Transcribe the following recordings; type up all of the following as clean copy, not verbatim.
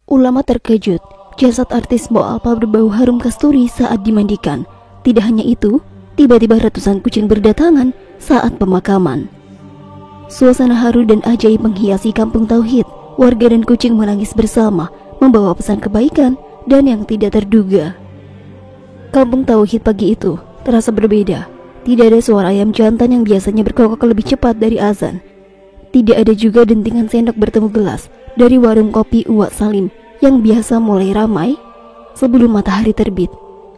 Ulama terkejut. Jasad artis Mbok Alpa berbau harum kasturi saat dimandikan. Tidak hanya itu, tiba-tiba ratusan kucing berdatangan saat pemakaman. Suasana haru dan ajaib menghiasi kampung Tauhid. Warga dan kucing menangis bersama, membawa pesan kebaikan dan yang tidak terduga. Kampung Tauhid pagi itu terasa berbeda. Tidak ada suara ayam jantan yang biasanya berkokok lebih cepat dari azan. Tidak ada juga dentingan sendok bertemu gelas dari warung kopi Uwak Salim yang biasa mulai ramai sebelum matahari terbit.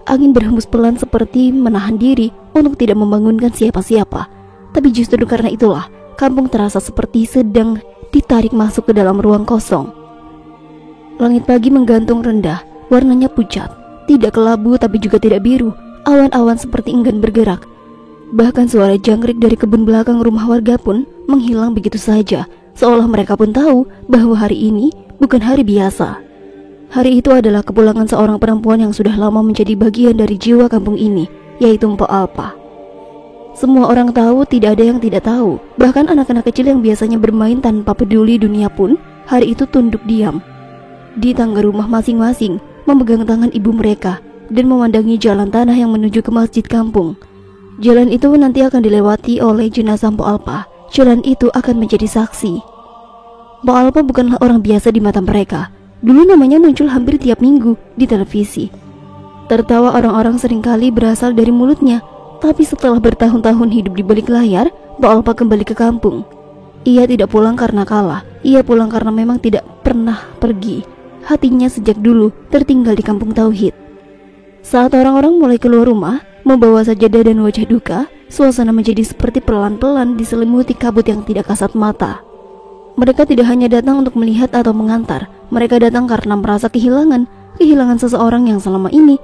Angin berhembus pelan seperti menahan diri untuk tidak membangunkan siapa-siapa. Tapi justru karena itulah, kampung terasa seperti sedang ditarik masuk ke dalam ruang kosong. Langit pagi menggantung rendah, warnanya pucat, tidak kelabu tapi juga tidak biru. Awan-awan seperti enggan bergerak. Bahkan suara jangkrik dari kebun belakang rumah warga pun menghilang begitu saja, seolah mereka pun tahu bahwa hari ini bukan hari biasa. Hari itu adalah kepulangan seorang perempuan yang sudah lama menjadi bagian dari jiwa kampung ini, yaitu Mbok Alpa. Semua orang tahu, tidak ada yang tidak tahu. Bahkan anak-anak kecil yang biasanya bermain tanpa peduli dunia pun hari itu tunduk diam di tangga rumah masing-masing, memegang tangan ibu mereka dan memandangi jalan tanah yang menuju ke masjid kampung. Jalan itu nanti akan dilewati oleh jenazah Mbok Alpa. Jalan itu akan menjadi saksi. Mbok Alpa bukanlah orang biasa di mata mereka. Dulu namanya muncul hampir tiap minggu di televisi. Tertawa orang-orang seringkali berasal dari mulutnya. Tapi setelah bertahun-tahun hidup di balik layar, Mbok Alpa kembali ke kampung. Ia tidak pulang karena kalah. Ia pulang karena memang tidak pernah pergi. Hatinya sejak dulu tertinggal di kampung Tauhid. Saat orang-orang mulai keluar rumah, membawa sajadah dan wajah duka, suasana menjadi seperti pelan-pelan diselimuti kabut yang tidak kasat mata. Mereka tidak hanya datang untuk melihat atau mengantar. Mereka datang karena merasa kehilangan seseorang yang selama ini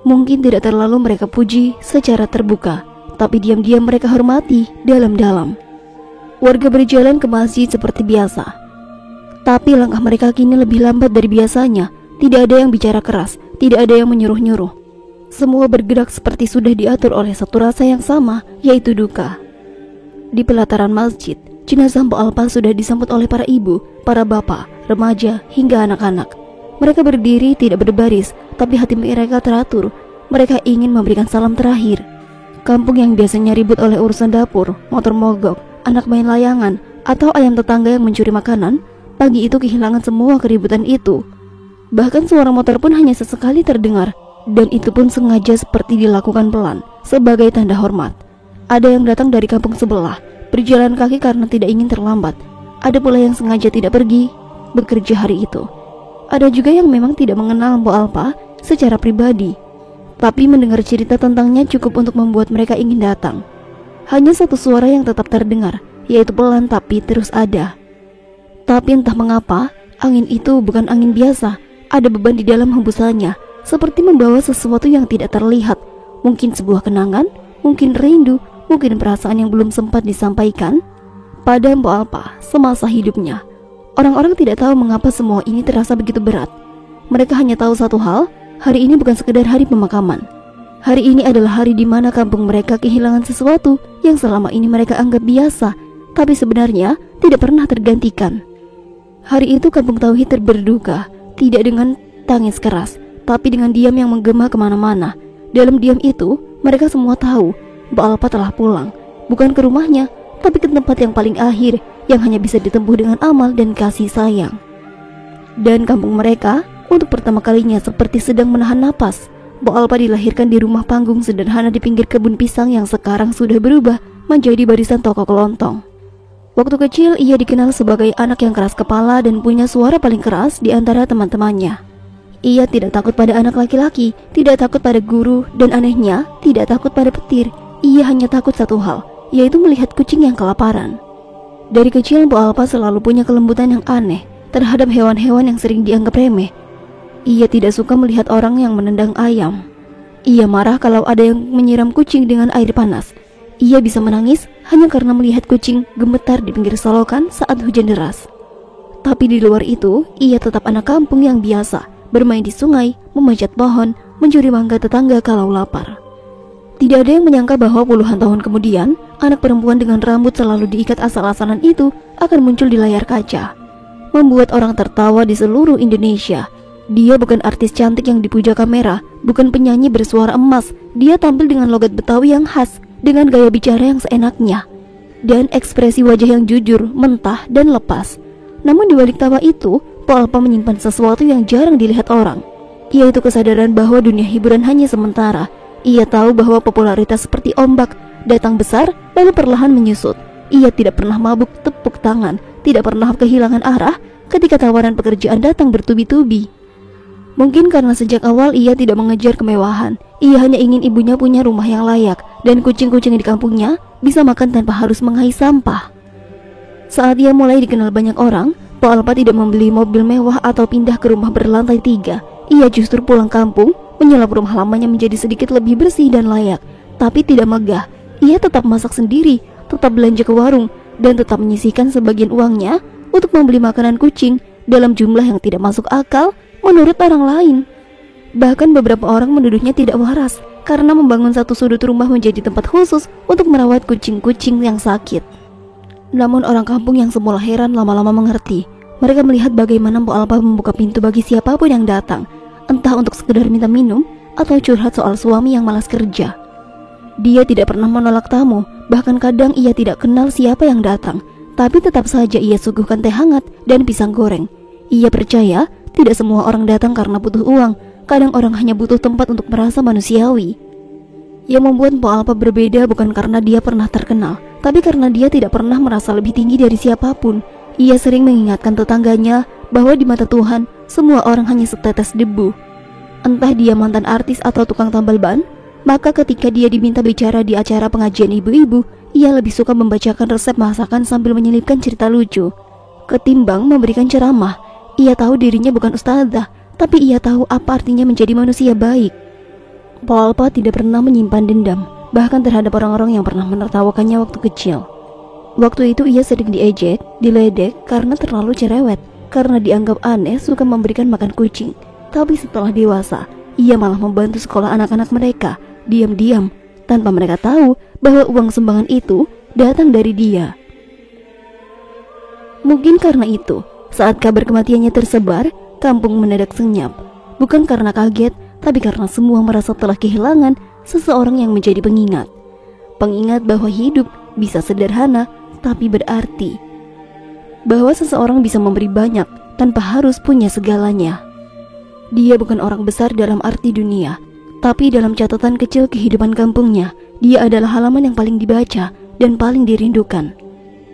mungkin tidak terlalu mereka puji secara terbuka, tapi diam-diam mereka hormati dalam-dalam. Warga berjalan ke masjid seperti biasa, tapi langkah mereka kini lebih lambat dari biasanya. Tidak ada yang bicara keras, tidak ada yang menyuruh-nyuruh. Semua bergerak seperti sudah diatur oleh satu rasa yang sama, yaitu duka. Di pelataran masjid, jenazah Mbok Alpa sudah disambut oleh para ibu, para bapak, remaja, hingga anak-anak. Mereka berdiri tidak berbaris, tapi hati mereka teratur. Mereka ingin memberikan salam terakhir. Kampung yang biasanya ribut oleh urusan dapur, motor mogok, anak main layangan, atau ayam tetangga yang mencuri makanan, pagi itu kehilangan semua keributan itu. Bahkan suara motor pun hanya sesekali terdengar, dan itu pun sengaja seperti dilakukan pelan, sebagai tanda hormat. Ada yang datang dari kampung sebelah, berjalan kaki karena tidak ingin terlambat. Ada pula yang sengaja tidak pergi bekerja hari itu. Ada juga yang memang tidak mengenal Mbok Alpa secara pribadi, tapi mendengar cerita tentangnya cukup untuk membuat mereka ingin datang. Hanya satu suara yang tetap terdengar, yaitu pelan tapi terus ada. Tapi entah mengapa, angin itu bukan angin biasa. Ada beban di dalam hembusannya, seperti membawa sesuatu yang tidak terlihat. Mungkin sebuah kenangan, mungkin rindu, mungkin perasaan yang belum sempat disampaikan pada Mbok Alpa semasa hidupnya. Orang-orang tidak tahu mengapa semua ini terasa begitu berat. Mereka hanya tahu satu hal, hari ini bukan sekedar hari pemakaman. Hari ini adalah hari di mana kampung mereka kehilangan sesuatu yang selama ini mereka anggap biasa, tapi sebenarnya tidak pernah tergantikan. Hari itu kampung Tauhid berduka, tidak dengan tangis keras, tapi dengan diam yang menggema kemana-mana. Dalam diam itu, mereka semua tahu Mbok Alpa telah pulang, bukan ke rumahnya, tapi ke tempat yang paling akhir, yang hanya bisa ditempuh dengan amal dan kasih sayang. Dan kampung mereka untuk pertama kalinya seperti sedang menahan napas. Mbok Alpa dilahirkan di rumah panggung sederhana di pinggir kebun pisang yang sekarang sudah berubah menjadi barisan toko kelontong. Waktu kecil ia dikenal sebagai anak yang keras kepala dan punya suara paling keras di antara teman-temannya. Ia tidak takut pada anak laki-laki, tidak takut pada guru, dan anehnya tidak takut pada petir. Ia hanya takut satu hal, yaitu melihat kucing yang kelaparan. Dari kecil Mbok Alpa selalu punya kelembutan yang aneh terhadap hewan-hewan yang sering dianggap remeh. Ia tidak suka melihat orang yang menendang ayam. Ia marah kalau ada yang menyiram kucing dengan air panas. Ia bisa menangis hanya karena melihat kucing gemetar di pinggir solokan saat hujan deras. Tapi di luar itu, ia tetap anak kampung yang biasa, bermain di sungai, memanjat pohon, mencuri mangga tetangga kalau lapar. Tidak ada yang menyangka bahwa puluhan tahun kemudian, anak perempuan dengan rambut selalu diikat asal-asalan itu akan muncul di layar kaca. membuat orang tertawa di seluruh Indonesia. Dia bukan artis cantik yang dipuja kamera, bukan penyanyi bersuara emas. Dia tampil dengan logat Betawi yang khas, dengan gaya bicara yang seenaknya, dan ekspresi wajah yang jujur, mentah, dan lepas. Namun di balik tawa itu, Po Alpa menyimpan sesuatu yang jarang dilihat orang, yaitu kesadaran bahwa dunia hiburan hanya sementara. Ia tahu bahwa popularitas seperti ombak, datang besar, lalu perlahan menyusut. Ia tidak pernah mabuk tepuk tangan, tidak pernah kehilangan arah ketika tawaran pekerjaan datang bertubi-tubi. Mungkin karena sejak awal ia tidak mengejar kemewahan. Ia hanya ingin ibunya punya rumah yang layak, dan kucing-kucing di kampungnya bisa makan tanpa harus mengais sampah. Saat ia mulai dikenal banyak orang, Po Alpa tidak membeli mobil mewah atau pindah ke rumah berlantai 3. Ia justru pulang kampung, menyulap rumah lamanya menjadi sedikit lebih bersih dan layak. Tapi tidak megah, ia tetap masak sendiri, tetap belanja ke warung, dan tetap menyisihkan sebagian uangnya untuk membeli makanan kucing dalam jumlah yang tidak masuk akal menurut orang lain. Bahkan beberapa orang menuduhnya tidak waras karena membangun satu sudut rumah menjadi tempat khusus untuk merawat kucing-kucing yang sakit. Namun orang kampung yang semula heran lama-lama mengerti. Mereka melihat bagaimana Po Alpa membuka pintu bagi siapapun yang datang, entah untuk sekedar minta minum atau curhat soal suami yang malas kerja. Dia tidak pernah menolak tamu, bahkan kadang ia tidak kenal siapa yang datang, tapi tetap saja ia suguhkan teh hangat dan pisang goreng. Ia percaya tidak semua orang datang karena butuh uang, kadang orang hanya butuh tempat untuk merasa manusiawi. Yang membuat Po Alpa berbeda bukan karena dia pernah terkenal, tapi karena dia tidak pernah merasa lebih tinggi dari siapapun. Ia sering mengingatkan tetangganya bahwa di mata Tuhan, semua orang hanya setetes debu. Entah dia mantan artis atau tukang tambal ban, maka ketika dia diminta bicara di acara pengajian ibu-ibu, ia lebih suka membacakan resep masakan sambil menyelipkan cerita lucu, ketimbang memberikan ceramah. Ia tahu dirinya bukan ustadzah, tapi ia tahu apa artinya menjadi manusia baik. Po Alpa tidak pernah menyimpan dendam, bahkan terhadap orang-orang yang pernah menertawakannya waktu kecil. Waktu itu ia sering diejek, diledek karena terlalu cerewet, karena dianggap aneh suka memberikan makan kucing. Tapi setelah dewasa, ia malah membantu sekolah anak-anak mereka, diam-diam, tanpa mereka tahu bahwa uang sumbangan itu datang dari dia. Mungkin karena itu, saat kabar kematiannya tersebar, kampung mendadak senyap. Bukan karena kaget, tapi karena semua merasa telah kehilangan seseorang yang menjadi pengingat. Pengingat bahwa hidup bisa sederhana, tapi berarti. Bahwa seseorang bisa memberi banyak tanpa harus punya segalanya. Dia bukan orang besar dalam arti dunia, tapi dalam catatan kecil kehidupan kampungnya, dia adalah halaman yang paling dibaca dan paling dirindukan.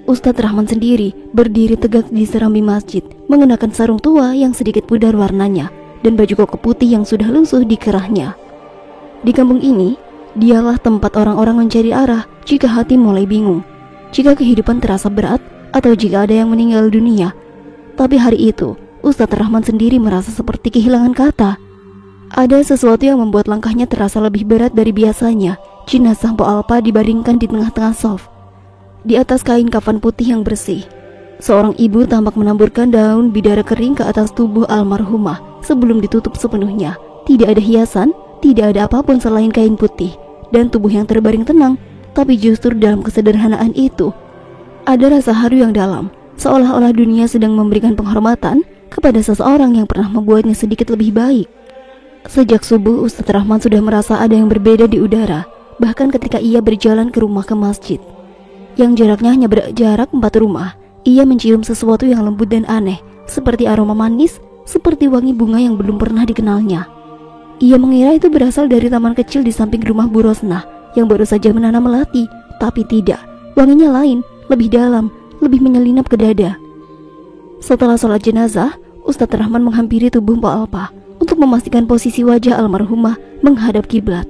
Ustadz Rahman sendiri berdiri tegak di serambi masjid, mengenakan sarung tua yang sedikit pudar warnanya, dan baju koko putih yang sudah lusuh di kerahnya. Di kampung ini, dialah tempat orang-orang mencari arah jika hati mulai bingung, jika kehidupan terasa berat, atau jika ada yang meninggal dunia. Tapi hari itu, Ustadz Rahman sendiri merasa seperti kehilangan kata. Ada sesuatu yang membuat langkahnya terasa lebih berat dari biasanya. Jenazah Po Alpa dibaringkan di tengah-tengah sof, di atas kain kafan putih yang bersih. Seorang ibu tampak menamburkan daun bidara kering ke atas tubuh almarhumah sebelum ditutup sepenuhnya. Tidak ada hiasan, tidak ada apapun selain kain putih, dan tubuh yang terbaring tenang. Tapi justru dalam kesederhanaan itu, ada rasa haru yang dalam, seolah-olah dunia sedang memberikan penghormatan kepada seseorang yang pernah membuatnya sedikit lebih baik. Sejak subuh, Ustadz Rahman sudah merasa ada yang berbeda di udara, bahkan ketika ia berjalan ke rumah ke masjid, yang jaraknya hanya berjarak 4 rumah. Ia mencium sesuatu yang lembut dan aneh, seperti aroma manis, seperti wangi bunga yang belum pernah dikenalnya. Ia mengira itu berasal dari taman kecil di samping rumah Bu Rosnah yang baru saja menanam melati, tapi tidak. Wanginya lain, lebih dalam, lebih menyelinap ke dada. Setelah sholat jenazah, Ustadz Rahman menghampiri tubuh Po Alpa untuk memastikan posisi wajah almarhumah menghadap kiblat.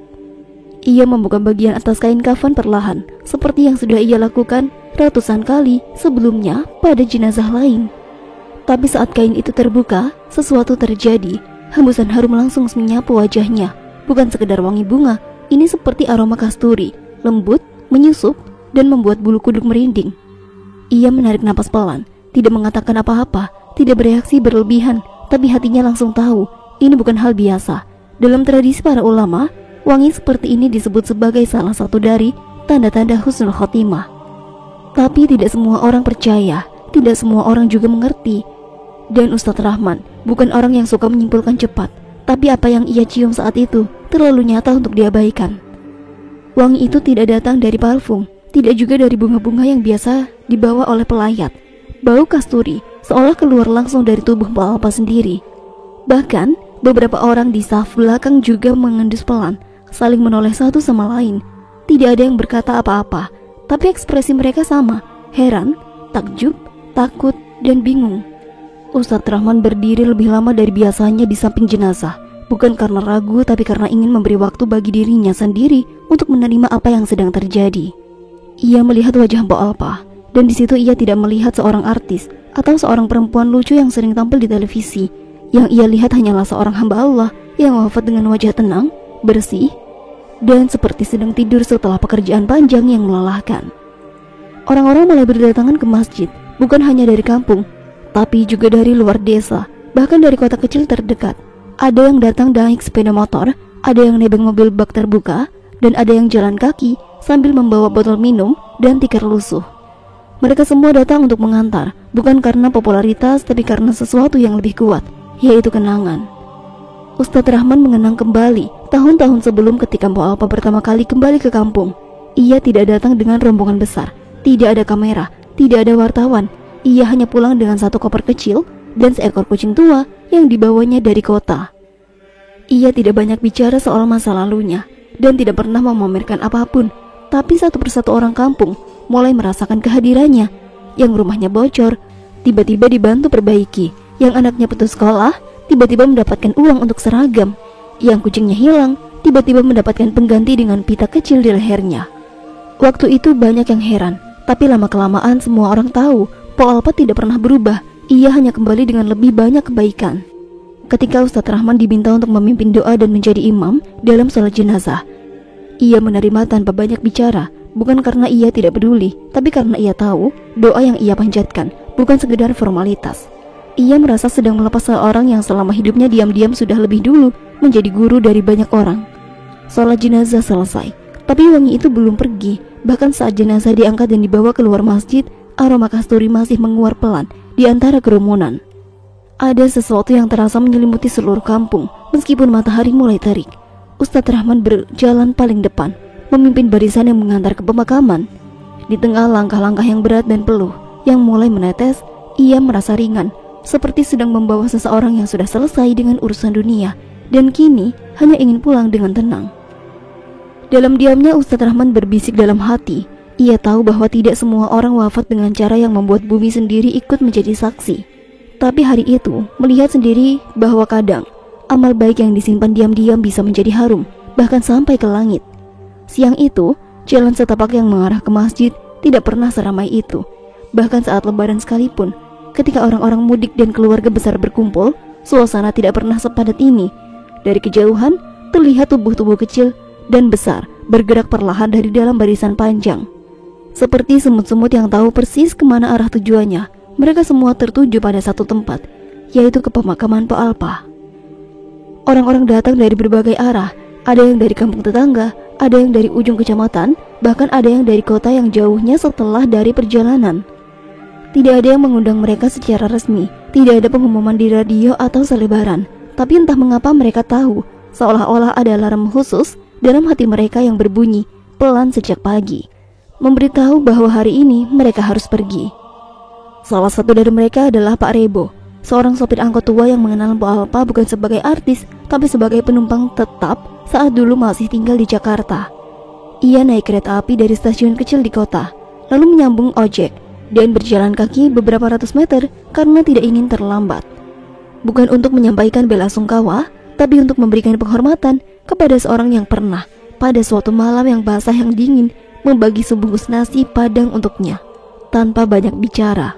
Ia membuka bagian atas kain kafan perlahan, seperti yang sudah ia lakukan ratusan kali sebelumnya pada jenazah lain. Tapi saat kain itu terbuka, sesuatu terjadi. Hembusan harum langsung menyapu wajahnya. Bukan sekedar wangi bunga, ini seperti aroma kasturi, lembut, menyusup, dan membuat bulu kuduk merinding. Ia menarik napas pelan, tidak mengatakan apa-apa, tidak bereaksi berlebihan, tapi hatinya langsung tahu, ini bukan hal biasa. Dalam tradisi para ulama, wangi seperti ini disebut sebagai salah satu dari tanda-tanda husnul khotimah. Tapi tidak semua orang percaya, tidak semua orang juga mengerti. Dan Ustadz Rahman bukan orang yang suka menyimpulkan cepat, tapi apa yang ia cium saat itu terlalu nyata untuk diabaikan. Wangi itu tidak datang dari parfum, tidak juga dari bunga-bunga yang biasa dibawa oleh pelayat. Bau kasturi seolah keluar langsung dari tubuh Mbak Alpa sendiri. Bahkan beberapa orang di saf belakang juga mengendus pelan, saling menoleh satu sama lain. Tidak ada yang berkata apa-apa, tapi ekspresi mereka sama, heran, takjub, takut, dan bingung. Ustadz Rahman berdiri lebih lama dari biasanya di samping jenazah, bukan karena ragu tapi karena ingin memberi waktu bagi dirinya sendiri untuk menerima apa yang sedang terjadi. Ia melihat wajah Mbak Alpa, dan di situ ia tidak melihat seorang artis atau seorang perempuan lucu yang sering tampil di televisi. Yang ia lihat hanyalah seorang hamba Allah yang wafat dengan wajah tenang, bersih, dan seperti sedang tidur setelah pekerjaan panjang yang melelahkan. Orang-orang mulai berdatangan ke masjid, bukan hanya dari kampung, tapi juga dari luar desa, bahkan dari kota kecil terdekat. Ada yang datang naik sepeda motor, ada yang nebeng mobil bak terbuka, dan ada yang jalan kaki sambil membawa botol minum dan tikar lusuh. Mereka semua datang untuk mengantar, bukan karena popularitas, tapi karena sesuatu yang lebih kuat, yaitu kenangan. Ustadz Rahman mengenang kembali tahun-tahun sebelum ketika Mbak Alpa pertama kali kembali ke kampung. Ia tidak datang dengan rombongan besar, tidak ada kamera, tidak ada wartawan. Ia hanya pulang dengan satu koper kecil dan seekor kucing tua yang dibawanya dari kota. Ia tidak banyak bicara soal masa lalunya dan tidak pernah memamerkan apapun, tapi satu persatu orang kampung mulai merasakan kehadirannya. Yang rumahnya bocor, tiba-tiba dibantu perbaiki. Yang anaknya putus sekolah, tiba-tiba mendapatkan uang untuk seragam. Yang kucingnya hilang, tiba-tiba mendapatkan pengganti dengan pita kecil di lehernya. Waktu itu banyak yang heran, tapi lama-kelamaan semua orang tahu Po Alpa tidak pernah berubah. Ia hanya kembali dengan lebih banyak kebaikan. Ketika Ustadz Rahman diminta untuk memimpin doa dan menjadi imam dalam sholat jenazah, ia menerima tanpa banyak bicara, bukan karena ia tidak peduli, tapi karena ia tahu doa yang ia panjatkan bukan sekedar formalitas. Ia merasa sedang melepas seorang yang selama hidupnya diam-diam sudah lebih dulu menjadi guru dari banyak orang. Sholat jenazah selesai, tapi wangi itu belum pergi. Bahkan saat jenazah diangkat dan dibawa keluar masjid, aroma kasturi masih menguar pelan di antara kerumunan. Ada sesuatu yang terasa menyelimuti seluruh kampung meskipun matahari mulai terik. Ustadz Rahman berjalan paling depan, memimpin barisan yang mengantar ke pemakaman. Di tengah langkah-langkah yang berat dan peluh yang mulai menetes, ia merasa ringan, seperti sedang membawa seseorang yang sudah selesai dengan urusan dunia dan kini hanya ingin pulang dengan tenang. Dalam diamnya Ustadz Rahman berbisik dalam hati. Ia tahu bahwa tidak semua orang wafat dengan cara yang membuat bumi sendiri ikut menjadi saksi. Tapi hari itu melihat sendiri bahwa kadang amal baik yang disimpan diam-diam bisa menjadi harum, bahkan sampai ke langit. Siang itu, jalan setapak yang mengarah ke masjid tidak pernah seramai itu. Bahkan saat lebaran sekalipun, ketika orang-orang mudik dan keluarga besar berkumpul, suasana tidak pernah sepadat ini. Dari kejauhan, terlihat tubuh-tubuh kecil dan besar bergerak perlahan dari dalam barisan panjang. Seperti semut-semut yang tahu persis kemana arah tujuannya, mereka semua tertuju pada satu tempat, yaitu ke pemakaman Po Alpa. Orang-orang datang dari berbagai arah, ada yang dari kampung tetangga, ada yang dari ujung kecamatan, bahkan ada yang dari kota yang jauhnya setelah dari perjalanan. Tidak ada yang mengundang mereka secara resmi, tidak ada pengumuman di radio atau selebaran, tapi entah mengapa mereka tahu, seolah-olah ada alarm khusus dalam hati mereka yang berbunyi pelan sejak pagi, memberitahu bahwa hari ini mereka harus pergi. Salah satu dari mereka adalah Pak Rebo, seorang sopir angkot tua yang mengenal Po Alpa bukan sebagai artis, tapi sebagai penumpang tetap saat dulu masih tinggal di Jakarta. Ia naik kereta api dari stasiun kecil di kota, lalu menyambung ojek, dan berjalan kaki beberapa ratus meter karena tidak ingin terlambat. Bukan untuk menyampaikan bela sungkawa, tapi untuk memberikan penghormatan kepada seorang yang pernah, pada suatu malam yang basah yang dingin, membagi sebungkus nasi padang untuknya, tanpa banyak bicara.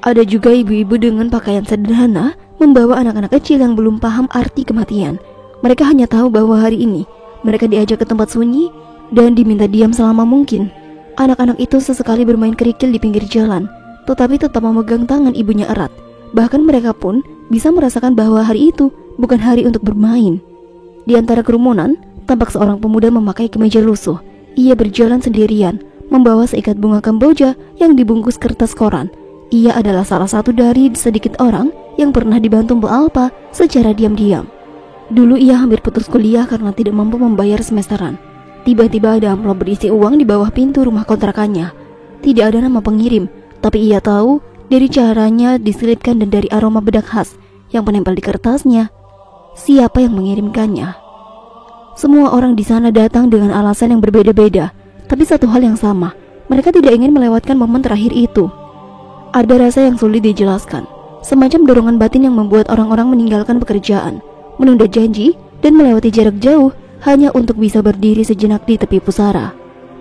Ada juga ibu-ibu dengan pakaian sederhana, membawa anak-anak kecil yang belum paham arti kematian. Mereka hanya tahu bahwa hari ini mereka diajak ke tempat sunyi dan diminta diam selama mungkin. Anak-anak itu sesekali bermain kerikil di pinggir jalan, tetapi tetap memegang tangan ibunya erat. Bahkan mereka pun bisa merasakan bahwa hari itu bukan hari untuk bermain. Di antara kerumunan, tampak seorang pemuda memakai kemeja lusuh. Ia berjalan sendirian, membawa seikat bunga kamboja yang dibungkus kertas koran. Ia adalah salah satu dari sedikit orang yang pernah dibantu Mbok Alpa secara diam-diam. Dulu ia hampir putus kuliah karena tidak mampu membayar semesteran. Tiba-tiba ada amplop berisi uang di bawah pintu rumah kontrakannya. Tidak ada nama pengirim, tapi ia tahu dari caranya diselipkan dan dari aroma bedak khas yang menempel di kertasnya siapa yang mengirimkannya. Semua orang di sana datang dengan alasan yang berbeda-beda, tapi satu hal yang sama, mereka tidak ingin melewatkan momen terakhir itu. Ada rasa yang sulit dijelaskan, semacam dorongan batin yang membuat orang-orang meninggalkan pekerjaan, menunda janji, dan melewati jarak jauh hanya untuk bisa berdiri sejenak di tepi pusara.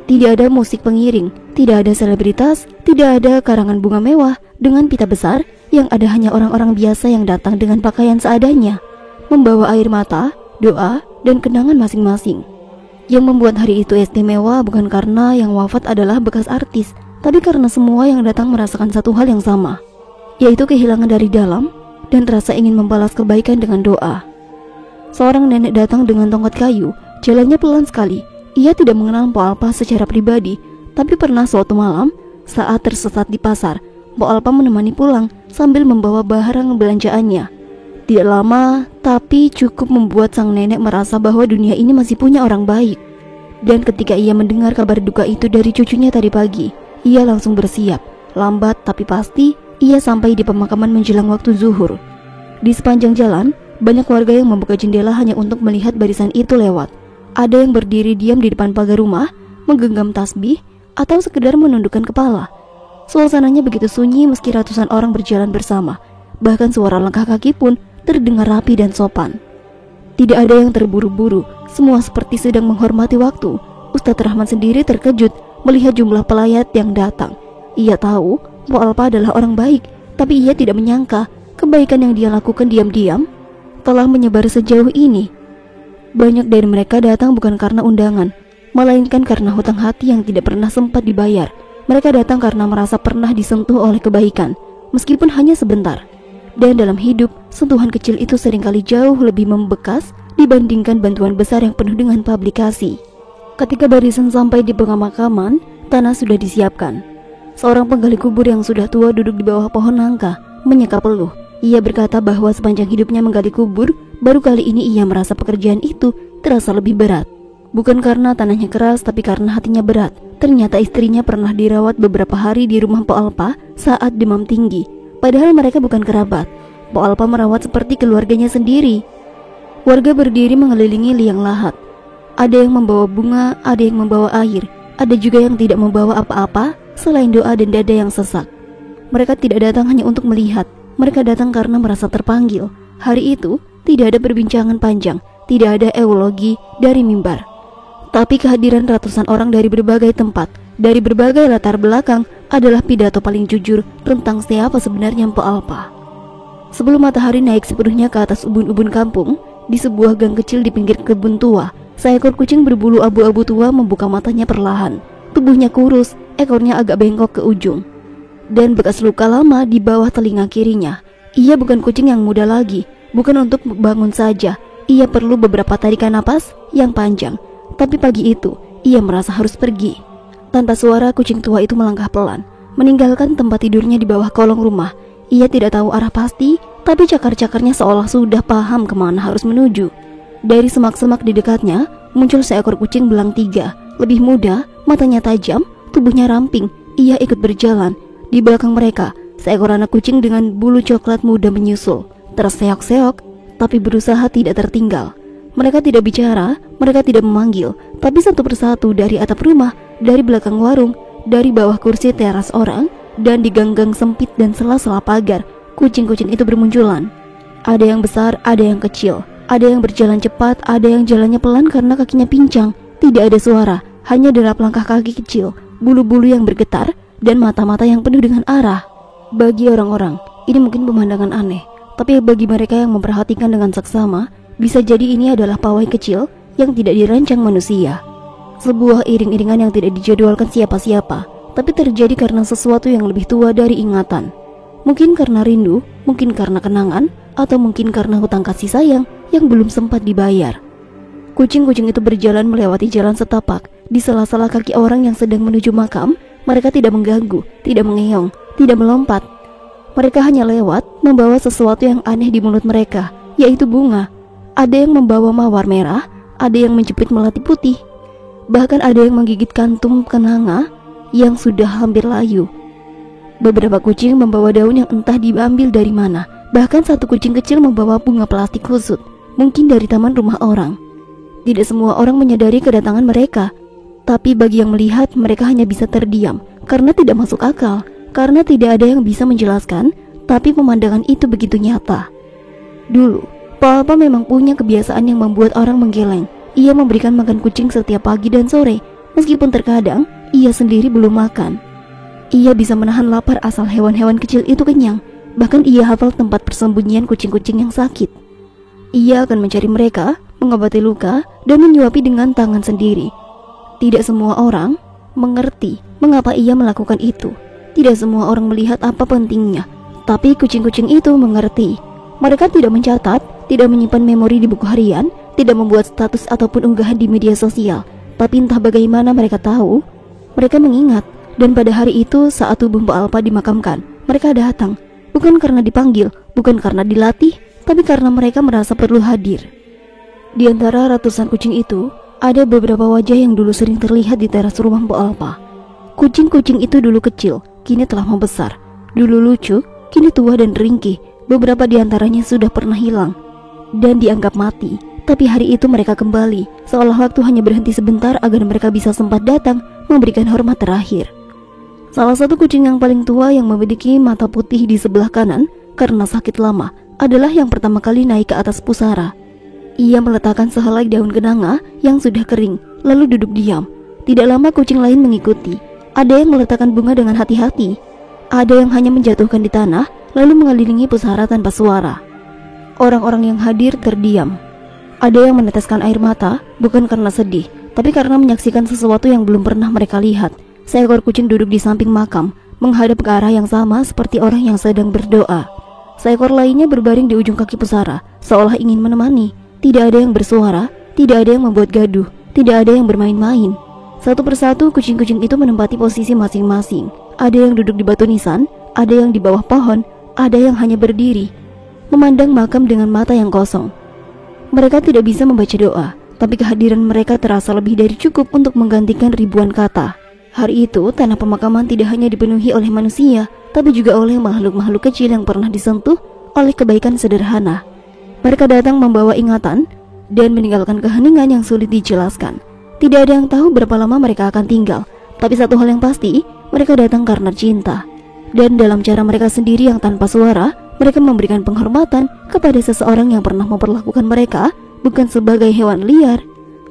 Tidak ada musik pengiring, tidak ada selebritas, tidak ada karangan bunga mewah dengan pita besar, yang ada hanya orang-orang biasa yang datang dengan pakaian seadanya, membawa air mata, doa, dan kenangan masing-masing. Yang membuat hari itu istimewa bukan karena yang wafat adalah bekas artis, tapi karena semua yang datang merasakan satu hal yang sama, yaitu kehilangan dari dalam dan rasa ingin membalas kebaikan dengan doa. Seorang nenek datang dengan tongkat kayu, jalannya pelan sekali. Ia tidak mengenal Mbok Alpa secara pribadi, tapi pernah suatu malam saat tersesat di pasar, Mbok Alpa menemani pulang sambil membawa barang belanjaannya. Tidak lama, tapi cukup membuat sang nenek merasa bahwa dunia ini masih punya orang baik. Dan ketika ia mendengar kabar duka itu dari cucunya tadi pagi, ia langsung bersiap. Lambat tapi pasti, ia sampai di pemakaman menjelang waktu zuhur. Di sepanjang jalan, banyak warga yang membuka jendela hanya untuk melihat barisan itu lewat. Ada yang berdiri diam di depan pagar rumah, menggenggam tasbih, atau sekedar menundukkan kepala. Suasananya begitu sunyi meski ratusan orang berjalan bersama. Bahkan suara langkah kaki pun terdengar rapi dan sopan. Tidak ada yang terburu-buru, semua seperti sedang menghormati waktu. Ustadz Rahman sendiri terkejut melihat jumlah pelayat yang datang. Ia tahu Mbok Alpa adalah orang baik, tapi ia tidak menyangka kebaikan yang dia lakukan diam-diam telah menyebar sejauh ini. Banyak dari mereka datang bukan karena undangan, melainkan karena hutang hati yang tidak pernah sempat dibayar. Mereka datang karena merasa pernah disentuh oleh kebaikan, meskipun hanya sebentar. Dan dalam hidup, sentuhan kecil itu seringkali jauh lebih membekas dibandingkan bantuan besar yang penuh dengan publikasi. Ketika barisan sampai di pemakaman, tanah sudah disiapkan. Seorang penggali kubur yang sudah tua duduk di bawah pohon nangka, menyeka peluh. Ia berkata bahwa sepanjang hidupnya menggali kubur, baru kali ini ia merasa pekerjaan itu terasa lebih berat. Bukan karena tanahnya keras, tapi karena hatinya berat. Ternyata istrinya pernah dirawat beberapa hari di rumah Mbok Alpa saat demam tinggi. Padahal mereka bukan kerabat. Mbok Alpa merawat seperti keluarganya sendiri. Warga berdiri mengelilingi liang lahat. Ada yang membawa bunga, ada yang membawa air, ada juga yang tidak membawa apa-apa selain doa dan dada yang sesak. Mereka tidak datang hanya untuk melihat, mereka datang karena merasa terpanggil. Hari itu tidak ada perbincangan panjang, tidak ada eulogi dari mimbar, tapi kehadiran ratusan orang dari berbagai tempat, dari berbagai latar belakang adalah pidato paling jujur tentang siapa sebenarnya Mbok Alpa. Sebelum matahari naik sepenuhnya ke atas ubun-ubun kampung, di sebuah gang kecil di pinggir kebun tua, seekor kucing berbulu abu-abu tua membuka matanya perlahan. Tubuhnya kurus, ekornya agak bengkok ke ujung, dan bekas luka lama di bawah telinga kirinya. Ia bukan kucing yang muda lagi, bukan untuk bangun saja. Ia perlu beberapa tarikan napas yang panjang. Tapi pagi itu, ia merasa harus pergi. Tanpa suara, kucing tua itu melangkah pelan, meninggalkan tempat tidurnya di bawah kolong rumah. Ia tidak tahu arah pasti, tapi cakar-cakarnya seolah sudah paham kemana harus menuju. Dari semak-semak di dekatnya, muncul seekor kucing belang tiga, lebih muda, matanya tajam, tubuhnya ramping. Ia ikut berjalan. Di belakang mereka, seekor anak kucing dengan bulu coklat muda menyusul, terseok-seok, tapi berusaha tidak tertinggal. Mereka tidak bicara, mereka tidak memanggil, tapi satu persatu dari atap rumah, dari belakang warung, dari bawah kursi teras orang, dan di gang-gang sempit dan sela-sela pagar, kucing-kucing itu bermunculan. Ada yang besar, ada yang kecil, ada yang berjalan cepat, ada yang jalannya pelan karena kakinya pincang. Tidak ada suara, hanya derap langkah kaki kecil, bulu-bulu yang bergetar, dan mata-mata yang penuh dengan arah. Bagi orang-orang, ini mungkin pemandangan aneh, tapi bagi mereka yang memperhatikan dengan seksama, bisa jadi ini adalah pawai kecil yang tidak dirancang manusia. Sebuah iring-iringan yang tidak dijadwalkan siapa-siapa, tapi terjadi karena sesuatu yang lebih tua dari ingatan. Mungkin karena rindu, mungkin karena kenangan, atau mungkin karena hutang kasih sayang yang belum sempat dibayar. Kucing-kucing itu berjalan melewati jalan setapak. Di sela-sela kaki orang yang sedang menuju makam, mereka tidak mengganggu, tidak mengeong, tidak melompat. Mereka hanya lewat membawa sesuatu yang aneh di mulut mereka, yaitu bunga. Ada yang membawa mawar merah, ada yang menjepit melati putih, bahkan ada yang menggigit kantung kenanga yang sudah hampir layu. Beberapa kucing membawa daun yang entah diambil dari mana. Bahkan satu kucing kecil membawa bunga plastik kusut, mungkin dari taman rumah orang. Tidak semua orang menyadari kedatangan mereka, tapi bagi yang melihat, mereka hanya bisa terdiam karena tidak masuk akal, karena tidak ada yang bisa menjelaskan, tapi pemandangan itu begitu nyata. Dulu, Pak Alpa memang punya kebiasaan yang membuat orang menggeleng. Ia memberikan makan kucing setiap pagi dan sore, meskipun terkadang ia sendiri belum makan. Ia bisa menahan lapar asal hewan-hewan kecil itu kenyang. Bahkan ia hafal tempat persembunyian kucing-kucing yang sakit. Ia akan mencari mereka, mengobati luka, dan menyuapi dengan tangan sendiri. Tidak semua orang mengerti mengapa ia melakukan itu. Tidak semua orang melihat apa pentingnya, tapi kucing-kucing itu mengerti. Mereka tidak mencatat, tidak menyimpan memori di buku harian, tidak membuat status ataupun unggahan di media sosial. Tapi entah bagaimana mereka tahu, mereka mengingat. Dan pada hari itu saat tubuh Mbak Alpa dimakamkan, mereka datang. Bukan karena dipanggil, bukan karena dilatih, tapi karena mereka merasa perlu hadir. Di antara ratusan kucing itu, ada beberapa wajah yang dulu sering terlihat di teras rumah Mbak Alpa. Kucing-kucing itu dulu kecil, kini telah membesar. Dulu lucu, kini tua dan ringkih. Beberapa di antaranya sudah pernah hilang dan dianggap mati. Tapi hari itu mereka kembali, seolah waktu hanya berhenti sebentar agar mereka bisa sempat datang memberikan hormat terakhir. Salah satu kucing yang paling tua yang memiliki mata putih di sebelah kanan karena sakit lama adalah yang pertama kali naik ke atas pusara. Ia meletakkan sehelai daun kenanga yang sudah kering, lalu duduk diam. Tidak lama kucing lain mengikuti. Ada yang meletakkan bunga dengan hati-hati. Ada yang hanya menjatuhkan di tanah, lalu mengelilingi pusara tanpa suara. Orang-orang yang hadir terdiam. Ada yang meneteskan air mata, bukan karena sedih, tapi karena menyaksikan sesuatu yang belum pernah mereka lihat. Seekor kucing duduk di samping makam, menghadap ke arah yang sama seperti orang yang sedang berdoa. Seekor lainnya berbaring di ujung kaki pusara, seolah ingin menemani. Tidak ada yang bersuara, tidak ada yang membuat gaduh, tidak ada yang bermain-main. Satu persatu kucing-kucing itu menempati posisi masing-masing. Ada yang duduk di batu nisan, ada yang di bawah pohon, ada yang hanya berdiri, memandang makam dengan mata yang kosong. Mereka tidak bisa membaca doa, tapi kehadiran mereka terasa lebih dari cukup untuk menggantikan ribuan kata. Hari itu, tanah pemakaman tidak hanya dipenuhi oleh manusia, tapi juga oleh makhluk-makhluk kecil yang pernah disentuh oleh kebaikan sederhana. Mereka datang membawa ingatan dan meninggalkan keheningan yang sulit dijelaskan. Tidak ada yang tahu berapa lama mereka akan tinggal, tapi satu hal yang pasti, mereka datang karena cinta. Dan dalam cara mereka sendiri yang tanpa suara, mereka memberikan penghormatan kepada seseorang yang pernah memperlakukan mereka bukan sebagai hewan liar,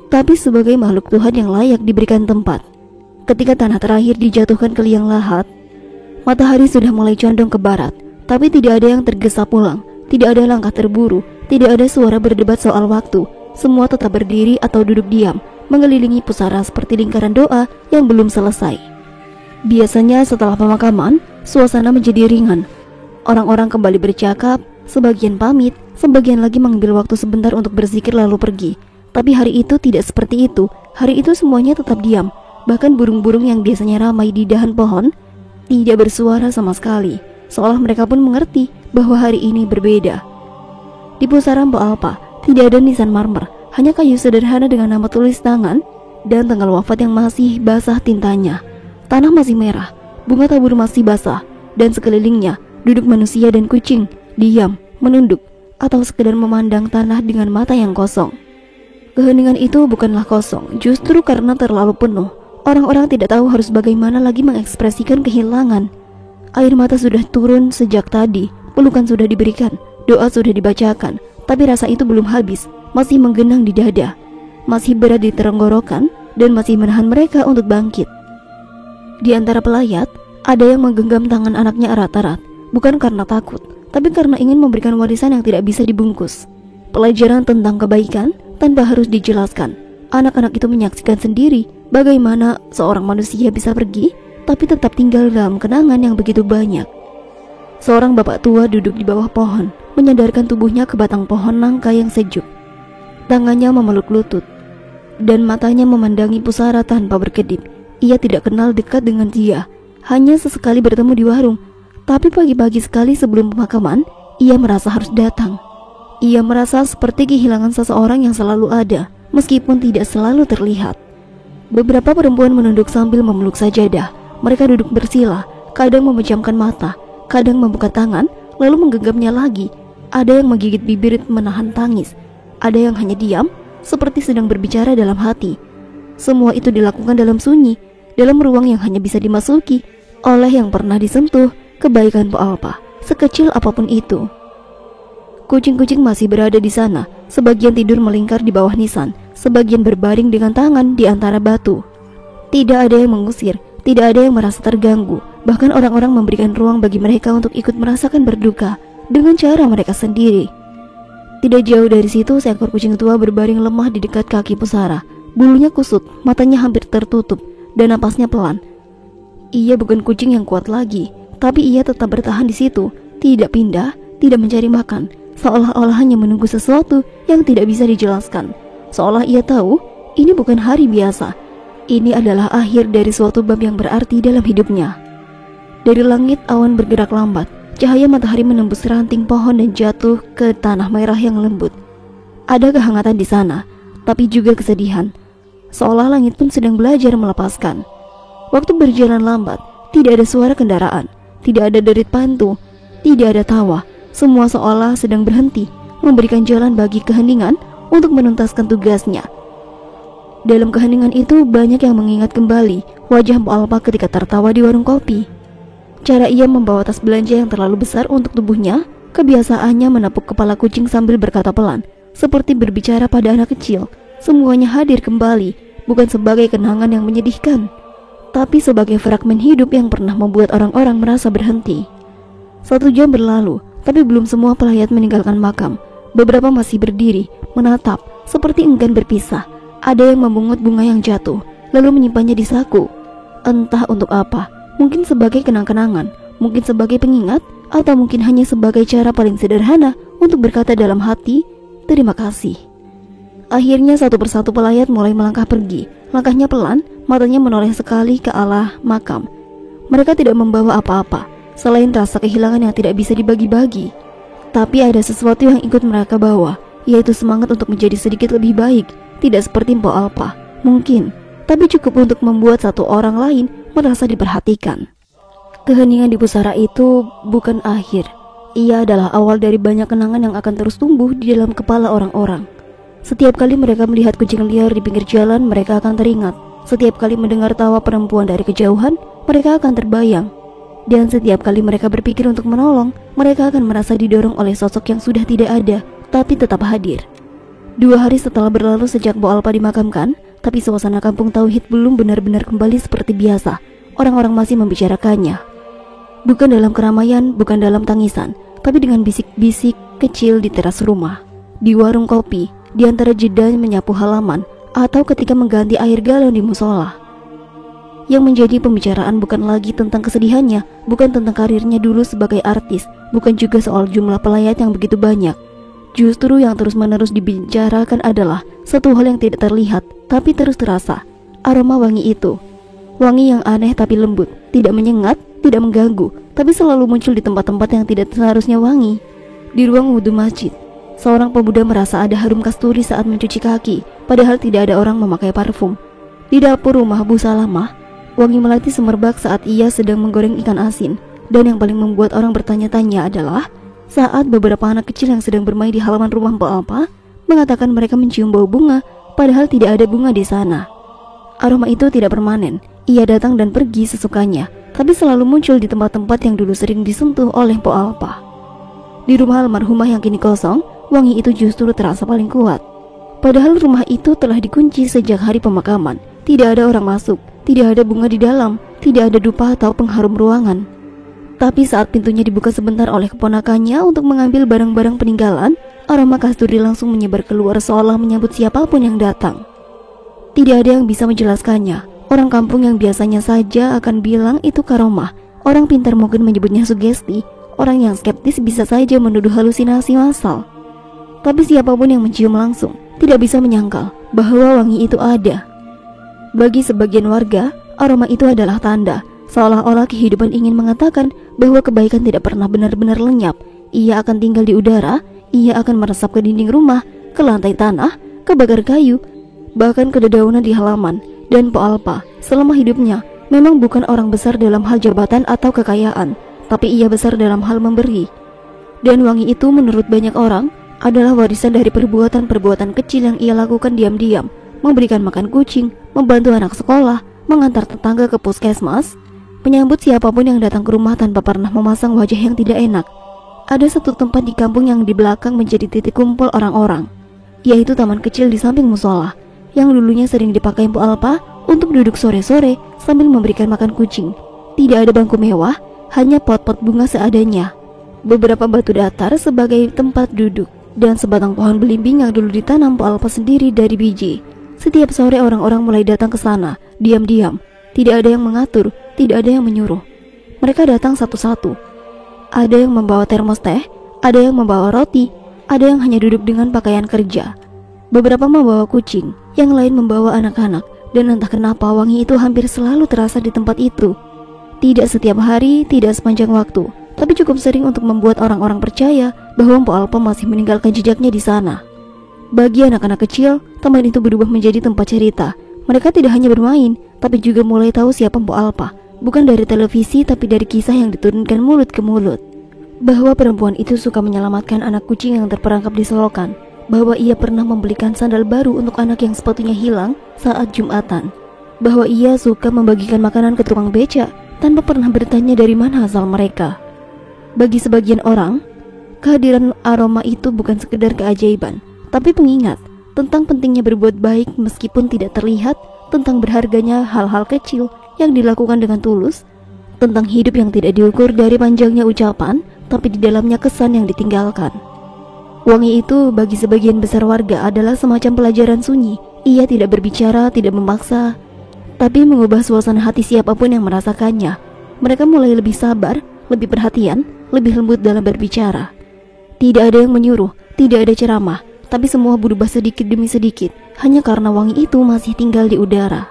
tapi sebagai makhluk Tuhan yang layak diberikan tempat. Ketika tanah terakhir dijatuhkan ke liang lahat, matahari sudah mulai condong ke barat, tapi tidak ada yang tergesa pulang, tidak ada langkah terburu, tidak ada suara berdebat soal waktu. Semua tetap berdiri atau duduk diam, mengelilingi pusara seperti lingkaran doa yang belum selesai. Biasanya setelah pemakaman, suasana menjadi ringan. Orang-orang kembali bercakap, sebagian pamit, sebagian lagi mengambil waktu sebentar untuk berzikir lalu pergi. Tapi hari itu tidak seperti itu. Hari itu semuanya tetap diam. Bahkan burung-burung yang biasanya ramai di dahan pohon tidak bersuara sama sekali, seolah mereka pun mengerti bahwa hari ini berbeda. Di pusara Mbak Alpa tidak ada nisan marmer, hanya kayu sederhana dengan nama tulis tangan dan tanggal wafat yang masih basah tintanya. Tanah masih merah, bunga tabur masih basah, dan sekelilingnya duduk manusia dan kucing, diam, menunduk, atau sekedar memandang tanah dengan mata yang kosong. Keheningan itu bukanlah kosong, justru karena terlalu penuh. Orang-orang tidak tahu harus bagaimana lagi mengekspresikan kehilangan. Air mata sudah turun sejak tadi, pelukan sudah diberikan, doa sudah dibacakan, tapi rasa itu belum habis, masih menggenang di dada, masih berat di tenggorokan, dan masih menahan mereka untuk bangkit. Di antara pelayat, ada yang menggenggam tangan anaknya erat-erat, bukan karena takut, tapi karena ingin memberikan warisan yang tidak bisa dibungkus. Pelajaran tentang kebaikan tanpa harus dijelaskan. Anak-anak itu menyaksikan sendiri bagaimana seorang manusia bisa pergi, tapi tetap tinggal dalam kenangan yang begitu banyak. Seorang bapak tua duduk di bawah pohon, menyandarkan tubuhnya ke batang pohon nangka yang sejuk. Tangannya memeluk lutut, dan matanya memandangi pusara tanpa berkedip. Ia tidak kenal dekat dengan dia, hanya sesekali bertemu di warung, Tapi pagi-pagi sekali sebelum pemakaman, ia merasa harus datang. Ia merasa seperti kehilangan seseorang yang selalu ada, meskipun tidak selalu terlihat. Beberapa perempuan menunduk sambil memeluk sajadah. Mereka duduk bersila, kadang memejamkan mata, kadang membuka tangan, lalu menggenggamnya lagi. Ada yang menggigit bibir menahan tangis. Ada yang hanya diam, seperti sedang berbicara dalam hati. Semua itu dilakukan dalam sunyi, dalam ruang yang hanya bisa dimasuki oleh yang pernah disentuh kebaikan Po Alpa, sekecil apapun itu. Kucing-kucing masih berada di sana. Sebagian tidur melingkar di bawah nisan, sebagian berbaring dengan tangan di antara batu. Tidak ada yang mengusir, tidak ada yang merasa terganggu. Bahkan orang-orang memberikan ruang bagi mereka untuk ikut merasakan berduka dengan cara mereka sendiri. Tidak jauh dari situ, seekor kucing tua berbaring lemah di dekat kaki Pusara. Bulunya kusut, matanya hampir tertutup, dan napasnya pelan. Ia bukan kucing yang kuat lagi, tapi ia tetap bertahan di situ, tidak pindah, tidak mencari makan, seolah-olah hanya menunggu sesuatu yang tidak bisa dijelaskan. Seolah ia tahu, ini bukan hari biasa. Ini adalah akhir dari suatu bab yang berarti dalam hidupnya. Dari langit awan bergerak lambat, cahaya matahari menembus ranting pohon dan jatuh ke tanah merah yang lembut. Ada kehangatan di sana, tapi juga kesedihan. Seolah langit pun sedang belajar melepaskan. Waktu berjalan lambat, tidak ada suara kendaraan, tidak ada derit pantu, tidak ada tawa. Semua seolah sedang berhenti, memberikan jalan bagi keheningan untuk menuntaskan tugasnya. Dalam keheningan itu banyak yang mengingat kembali wajah Po Alpa ketika tertawa di warung kopi. Cara ia membawa tas belanja yang terlalu besar untuk tubuhnya, kebiasaannya menepuk kepala kucing sambil berkata pelan, seperti berbicara pada anak kecil. Semuanya hadir kembali, bukan sebagai kenangan yang menyedihkan, tapi sebagai fragmen hidup yang pernah membuat orang-orang merasa berhenti. 1 jam berlalu, tapi belum semua pelayat meninggalkan makam. Beberapa masih berdiri, menatap, seperti enggan berpisah. Ada yang memungut bunga yang jatuh, lalu menyimpannya di saku. Entah untuk apa, mungkin sebagai kenang-kenangan, mungkin sebagai pengingat, atau mungkin hanya sebagai cara paling sederhana untuk berkata dalam hati, terima kasih. Akhirnya satu persatu pelayat mulai melangkah pergi. Langkahnya pelan, matanya menoleh sekali ke arah makam. Mereka tidak membawa apa-apa, selain rasa kehilangan yang tidak bisa dibagi-bagi. Tapi ada sesuatu yang ikut mereka bawa, yaitu semangat untuk menjadi sedikit lebih baik. Tidak seperti Po Alpa, mungkin, tapi cukup untuk membuat satu orang lain merasa diperhatikan. Keheningan di pusara itu bukan akhir. Ia adalah awal dari banyak kenangan yang akan terus tumbuh di dalam kepala orang-orang. Setiap kali mereka melihat kucing liar di pinggir jalan, mereka akan teringat. Setiap kali mendengar tawa perempuan dari kejauhan, mereka akan terbayang. Dan setiap kali mereka berpikir untuk menolong, mereka akan merasa didorong oleh sosok yang sudah tidak ada, tapi tetap hadir. 2 hari setelah berlalu sejak Po Alpa dimakamkan, tapi suasana kampung Tauhid belum benar-benar kembali seperti biasa. Orang-orang masih membicarakannya. Bukan dalam keramaian, bukan dalam tangisan, tapi dengan bisik-bisik kecil di teras rumah, di warung kopi, di antara jeda menyapu halaman, atau ketika mengganti air galon di musola. Yang menjadi pembicaraan bukan lagi tentang kesedihannya, bukan tentang karirnya dulu sebagai artis, bukan juga soal jumlah pelayat yang begitu banyak. Justru yang terus-menerus dibicarakan adalah satu hal yang tidak terlihat, tapi terus terasa. Aroma wangi itu. Wangi yang aneh tapi lembut, tidak menyengat, tidak mengganggu, tapi selalu muncul di tempat-tempat yang tidak seharusnya wangi. Di ruang wudhu masjid, seorang pemuda merasa ada harum kasturi saat mencuci kaki, padahal tidak ada orang memakai parfum. Di dapur rumah Bu Salamah, wangi melati semerbak saat ia sedang menggoreng ikan asin. Dan yang paling membuat orang bertanya-tanya adalah saat beberapa anak kecil yang sedang bermain di halaman rumah Po Alpa mengatakan mereka mencium bau bunga, padahal tidak ada bunga di sana. Aroma itu tidak permanen, ia datang dan pergi sesukanya, tapi selalu muncul di tempat-tempat yang dulu sering disentuh oleh Po Alpa. Di rumah almarhumah yang kini kosong, wangi itu justru terasa paling kuat. Padahal rumah itu telah dikunci sejak hari pemakaman. Tidak ada orang masuk, tidak ada bunga di dalam, tidak ada dupa atau pengharum ruangan. Tapi saat pintunya dibuka sebentar oleh keponakannya untuk mengambil barang-barang peninggalan, aroma kasturi langsung menyebar keluar seolah menyambut siapapun yang datang. Tidak ada yang bisa menjelaskannya. Orang kampung yang biasanya saja akan bilang itu karomah. Orang pintar mungkin menyebutnya sugesti. Orang yang skeptis bisa saja menuduh halusinasi massal. Tapi siapapun yang mencium langsung tidak bisa menyangkal bahwa wangi itu ada. Bagi sebagian warga, aroma itu adalah tanda seolah-olah kehidupan ingin mengatakan bahwa kebaikan tidak pernah benar-benar lenyap. Ia akan tinggal di udara, ia akan meresap ke dinding rumah, ke lantai tanah, ke bakar kayu, bahkan ke dedaunan di halaman. Dan Po Alpa selama hidupnya memang bukan orang besar dalam hal jabatan atau kekayaan, tapi ia besar dalam hal memberi. Dan wangi itu menurut banyak orang adalah warisan dari perbuatan-perbuatan kecil yang ia lakukan diam-diam, memberikan makan kucing, membantu anak sekolah, mengantar tetangga ke puskesmas, menyambut siapapun yang datang ke rumah tanpa pernah memasang wajah yang tidak enak. Ada satu tempat di kampung yang di belakang menjadi titik kumpul orang-orang, yaitu taman kecil di samping musola, yang dulunya sering dipakai Po Alpa untuk duduk sore-sore sambil memberikan makan kucing. Tidak ada bangku mewah, hanya pot-pot bunga seadanya, beberapa batu datar sebagai tempat duduk, dan sebatang pohon belimbing yang dulu ditanam Po Alpa sendiri dari biji. Setiap sore orang-orang mulai datang ke sana, diam-diam. Tidak ada yang mengatur, tidak ada yang menyuruh. Mereka datang satu-satu. Ada yang membawa termos teh, ada yang membawa roti, ada yang hanya duduk dengan pakaian kerja. Beberapa membawa kucing, yang lain membawa anak-anak, dan entah kenapa wangi itu hampir selalu terasa di tempat itu. Tidak setiap hari, tidak sepanjang waktu, tapi cukup sering untuk membuat orang-orang percaya bahwa Po Alpa masih meninggalkan jejaknya di sana. Bagi anak-anak kecil, taman itu berubah menjadi tempat cerita. Mereka tidak hanya bermain, tapi juga mulai tahu siapa Po Alpa, bukan dari televisi tapi dari kisah yang diturunkan mulut ke mulut. Bahwa perempuan itu suka menyelamatkan anak kucing yang terperangkap di selokan, bahwa ia pernah membelikan sandal baru untuk anak yang sepatunya hilang saat Jumatan, bahwa ia suka membagikan makanan ke tukang beca tanpa pernah bertanya dari mana asal mereka. Bagi sebagian orang, kehadiran aroma itu bukan sekedar keajaiban, tapi pengingat tentang pentingnya berbuat baik meskipun tidak terlihat, tentang berharganya hal-hal kecil yang dilakukan dengan tulus, tentang hidup yang tidak diukur dari panjangnya ucapan, tapi di dalamnya kesan yang ditinggalkan. Wangi itu bagi sebagian besar warga adalah semacam pelajaran sunyi. Ia tidak berbicara, tidak memaksa, tapi mengubah suasana hati siapapun yang merasakannya. Mereka mulai lebih sabar, lebih perhatian, lebih lembut dalam berbicara. Tidak ada yang menyuruh, tidak ada ceramah, tapi semua berubah sedikit demi sedikit, hanya karena wangi itu masih tinggal di udara.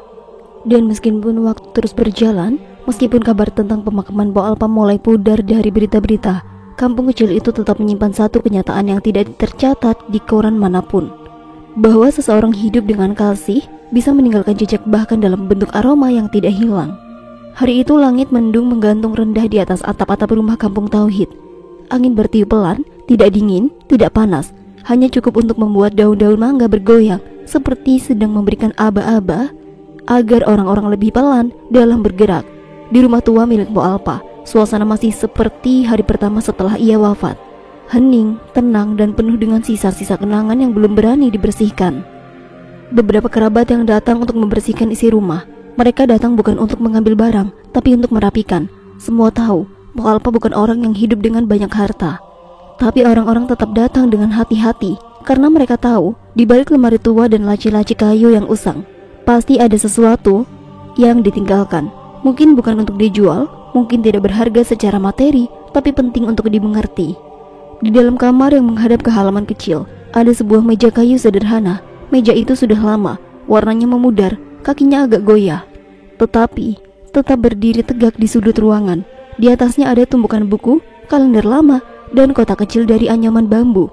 Dan meskipun waktu terus berjalan, meskipun kabar tentang pemakaman Po Alpa mulai pudar dari berita-berita, kampung kecil itu tetap menyimpan satu kenyataan yang tidak tercatat di koran manapun, bahwa seseorang hidup dengan kasih bisa meninggalkan jejak bahkan dalam bentuk aroma yang tidak hilang. Hari itu langit mendung menggantung rendah di atas atap-atap rumah kampung Tauhid. Angin bertiup pelan, tidak dingin, tidak panas, hanya cukup untuk membuat daun-daun mangga bergoyang seperti sedang memberikan aba-aba agar orang-orang lebih pelan dalam bergerak. Di rumah tua milik Po Alpa, suasana masih seperti hari pertama setelah ia wafat. Hening, tenang, dan penuh dengan sisa-sisa kenangan yang belum berani dibersihkan. Beberapa kerabat yang datang untuk membersihkan isi rumah. Mereka datang bukan untuk mengambil barang, tapi untuk merapikan. Semua tahu, Po Alpa bukan orang yang hidup dengan banyak harta. Tapi orang-orang tetap datang dengan hati-hati, karena mereka tahu, di balik lemari tua dan laci-laci kayu yang usang, pasti ada sesuatu yang ditinggalkan. Mungkin bukan untuk dijual, mungkin tidak berharga secara materi, tapi penting untuk dimengerti. Di dalam kamar yang menghadap ke halaman kecil, ada sebuah meja kayu sederhana. Meja itu sudah lama, warnanya memudar, kakinya agak goyah, tetapi tetap berdiri tegak di sudut ruangan. Di atasnya ada tumpukan buku, kalender lama, dan kotak kecil dari anyaman bambu.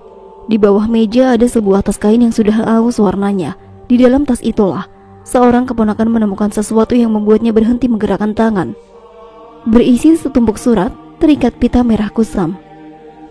Di bawah meja ada sebuah tas kain yang sudah aus warnanya. Di dalam tas itulah, seorang keponakan menemukan sesuatu yang membuatnya berhenti menggerakkan tangan. Berisi setumpuk surat, terikat pita merah kusam.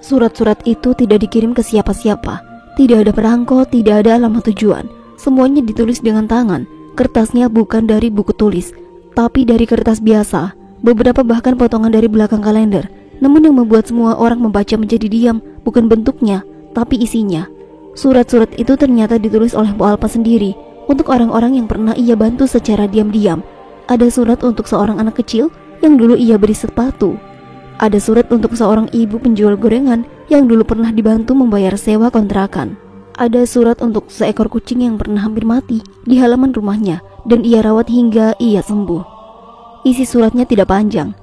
Surat-surat itu tidak dikirim ke siapa-siapa. Tidak ada perangko, tidak ada alamat tujuan. Semuanya ditulis dengan tangan. Kertasnya bukan dari buku tulis, tapi dari kertas biasa. Beberapa bahkan potongan dari belakang kalender. Namun yang membuat semua orang membaca menjadi diam bukan bentuknya, tapi isinya. Surat-surat itu ternyata ditulis oleh Po Alpa sendiri untuk orang-orang yang pernah ia bantu secara diam-diam. Ada surat untuk seorang anak kecil yang dulu ia beri sepatu. Ada surat untuk seorang ibu penjual gorengan yang dulu pernah dibantu membayar sewa kontrakan. Ada surat untuk seekor kucing yang pernah hampir mati di halaman rumahnya dan ia rawat hingga ia sembuh. Isi suratnya tidak panjang,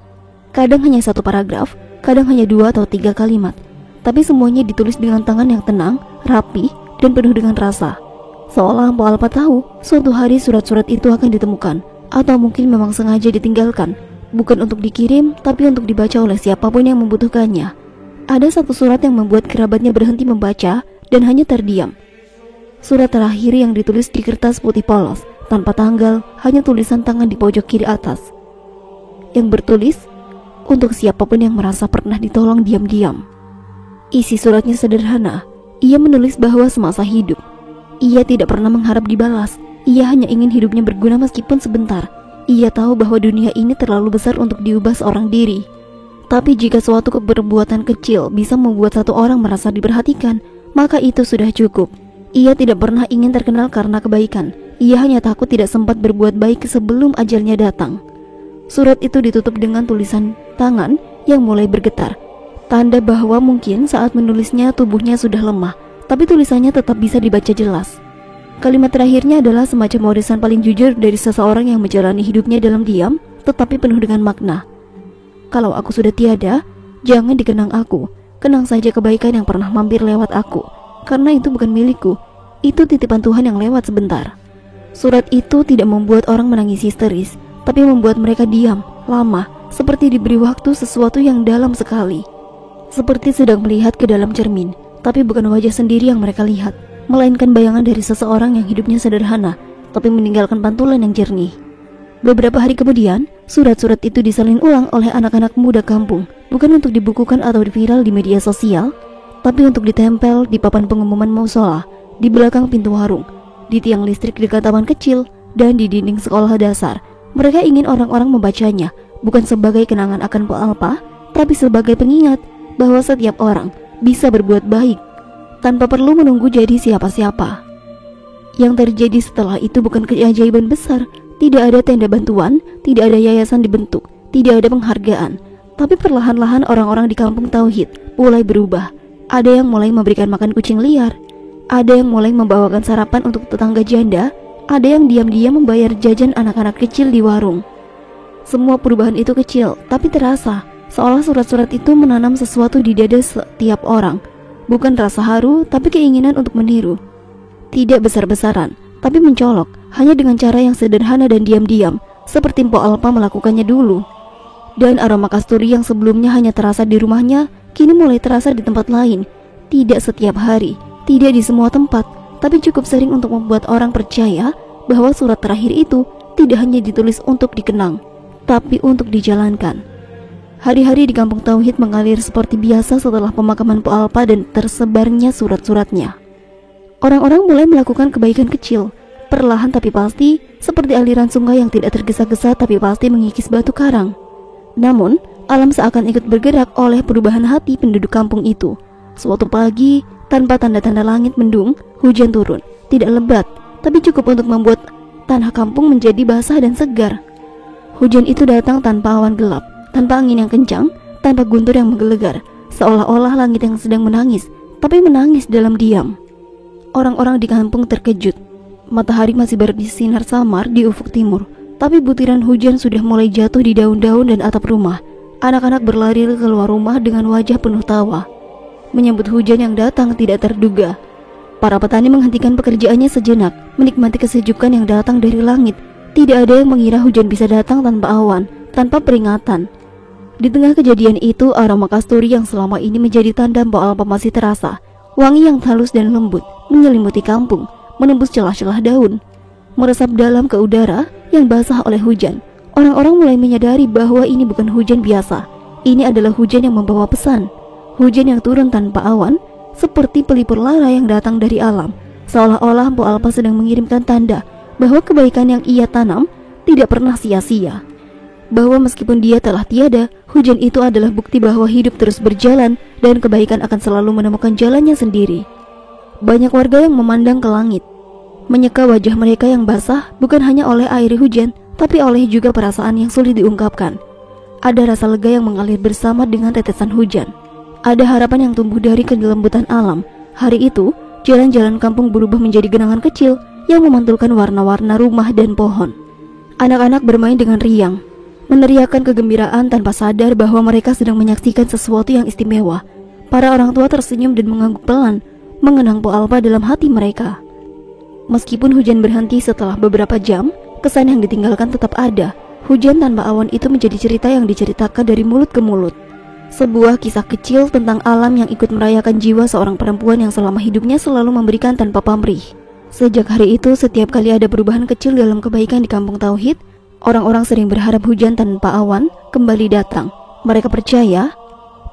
kadang hanya satu paragraf, kadang hanya 2 atau 3 kalimat, tapi semuanya ditulis dengan tangan yang tenang, rapi, dan penuh dengan rasa. Seolah Po Alpa tahu suatu hari surat-surat itu akan ditemukan, atau mungkin memang sengaja ditinggalkan, Bukan untuk dikirim, tapi untuk dibaca oleh siapapun yang membutuhkannya. Ada satu surat yang membuat kerabatnya berhenti membaca dan hanya terdiam. Surat terakhir yang ditulis di kertas putih polos, tanpa tanggal, hanya tulisan tangan di pojok kiri atas. Yang bertulis, untuk siapapun yang merasa pernah ditolong diam-diam. Isi suratnya sederhana. Ia menulis bahwa semasa hidup, ia tidak pernah mengharap dibalas. Ia hanya ingin hidupnya berguna meskipun sebentar. Ia tahu bahwa dunia ini terlalu besar untuk diubah seorang diri. Tapi jika suatu perbuatan kecil bisa membuat satu orang merasa diperhatikan, maka itu sudah cukup. Ia tidak pernah ingin terkenal karena kebaikan. Ia hanya takut tidak sempat berbuat baik sebelum ajalnya datang. Surat itu ditutup dengan tulisan tangan yang mulai bergetar. Tanda bahwa mungkin saat menulisnya tubuhnya sudah lemah, tapi tulisannya tetap bisa dibaca jelas. Kalimat terakhirnya adalah semacam warisan paling jujur dari seseorang yang menjalani hidupnya dalam diam, tetapi penuh dengan makna. Kalau aku sudah tiada, jangan dikenang aku. Kenang saja kebaikan yang pernah mampir lewat aku. Karena itu bukan milikku. Itu titipan Tuhan yang lewat sebentar. Surat itu tidak membuat orang menangis histeris, tapi membuat mereka diam, lama, seperti diberi waktu sesuatu yang dalam sekali. Seperti sedang melihat ke dalam cermin, tapi bukan wajah sendiri yang mereka lihat, melainkan bayangan dari seseorang yang hidupnya sederhana, tapi meninggalkan pantulan yang jernih. Beberapa hari kemudian, surat-surat itu disalin ulang oleh anak-anak muda kampung, bukan untuk dibukukan atau viral di media sosial, tapi untuk ditempel di papan pengumuman musola, di belakang pintu warung, di tiang listrik dekat taman kecil, dan di dinding sekolah dasar. Mereka ingin orang-orang membacanya, bukan sebagai kenangan akan Po Alpa, tapi sebagai pengingat bahwa setiap orang bisa berbuat baik tanpa perlu menunggu jadi siapa-siapa. Yang terjadi setelah itu bukan keajaiban besar. Tidak ada tenda bantuan, tidak ada yayasan dibentuk, tidak ada penghargaan. Tapi perlahan-lahan orang-orang di kampung Tauhid mulai berubah. Ada yang mulai memberikan makan kucing liar, ada yang mulai membawakan sarapan untuk tetangga janda, ada yang diam-diam membayar jajan anak-anak kecil di warung. Semua perubahan itu kecil, tapi terasa, seolah surat-surat itu menanam sesuatu di dada setiap orang. Bukan rasa haru, tapi keinginan untuk meniru. Tidak besar-besaran, tapi mencolok, hanya dengan cara yang sederhana dan diam-diam, seperti Po Alpa melakukannya dulu. Dan aroma kasturi yang sebelumnya hanya terasa di rumahnya, kini mulai terasa di tempat lain. Tidak setiap hari, tidak di semua tempat, tapi cukup sering untuk membuat orang percaya bahwa surat terakhir itu tidak hanya ditulis untuk dikenang, tapi untuk dijalankan. Hari-hari di kampung Tauhid mengalir seperti biasa setelah pemakaman Po Alpa dan tersebarnya surat-suratnya. Orang-orang mulai melakukan kebaikan kecil, perlahan tapi pasti, seperti aliran sungai yang tidak tergesa-gesa tapi pasti mengikis batu karang. Namun, alam seakan ikut bergerak oleh perubahan hati penduduk kampung itu. Suatu pagi, tanpa tanda-tanda langit mendung, hujan turun. Tidak lebat, tapi cukup untuk membuat tanah kampung menjadi basah dan segar. Hujan itu datang tanpa awan gelap, tanpa angin yang kencang, tanpa guntur yang menggelegar, seolah-olah langit yang sedang menangis, tapi menangis dalam diam. Orang-orang di kampung terkejut. Matahari masih bersinar samar di ufuk timur, tapi butiran hujan sudah mulai jatuh di daun-daun dan atap rumah. Anak-anak berlari keluar rumah dengan wajah penuh tawa, menyambut hujan yang datang tidak terduga. Para petani menghentikan pekerjaannya sejenak, menikmati kesejukan yang datang dari langit. Tidak ada yang mengira hujan bisa datang tanpa awan, tanpa peringatan. Di tengah kejadian itu, aroma kasturi yang selama ini menjadi tanda Po Alpa masih terasa. Wangi yang halus dan lembut menyelimuti kampung, menembus celah-celah daun, meresap dalam ke udara yang basah oleh hujan. Orang-orang mulai menyadari bahwa ini bukan hujan biasa. Ini adalah hujan yang membawa pesan. Hujan yang turun tanpa awan, seperti pelipur lara yang datang dari alam. Seolah-olah Po Alpa sedang mengirimkan tanda bahwa kebaikan yang ia tanam tidak pernah sia-sia. Bahwa meskipun dia telah tiada, hujan itu adalah bukti bahwa hidup terus berjalan dan kebaikan akan selalu menemukan jalannya sendiri. Banyak warga yang memandang ke langit, menyeka wajah mereka yang basah bukan hanya oleh air hujan, tapi oleh juga perasaan yang sulit diungkapkan. Ada rasa lega yang mengalir bersama dengan tetesan hujan. Ada harapan yang tumbuh dari kelembutan alam. Hari itu, jalan-jalan kampung berubah menjadi genangan kecil yang memantulkan warna-warna rumah dan pohon. Anak-anak bermain dengan riang, meneriakkan kegembiraan tanpa sadar bahwa mereka sedang menyaksikan sesuatu yang istimewa. Para orang tua tersenyum dan mengangguk pelan, mengenang Po Alpa dalam hati mereka. Meskipun hujan berhenti setelah beberapa jam, kesan yang ditinggalkan tetap ada. Hujan tanpa awan itu menjadi cerita yang diceritakan dari mulut ke mulut. Sebuah kisah kecil tentang alam yang ikut merayakan jiwa seorang perempuan yang selama hidupnya selalu memberikan tanpa pamrih. Sejak hari itu, setiap kali ada perubahan kecil dalam kebaikan di kampung Tauhid, orang-orang sering berharap hujan tanpa awan kembali datang. Mereka percaya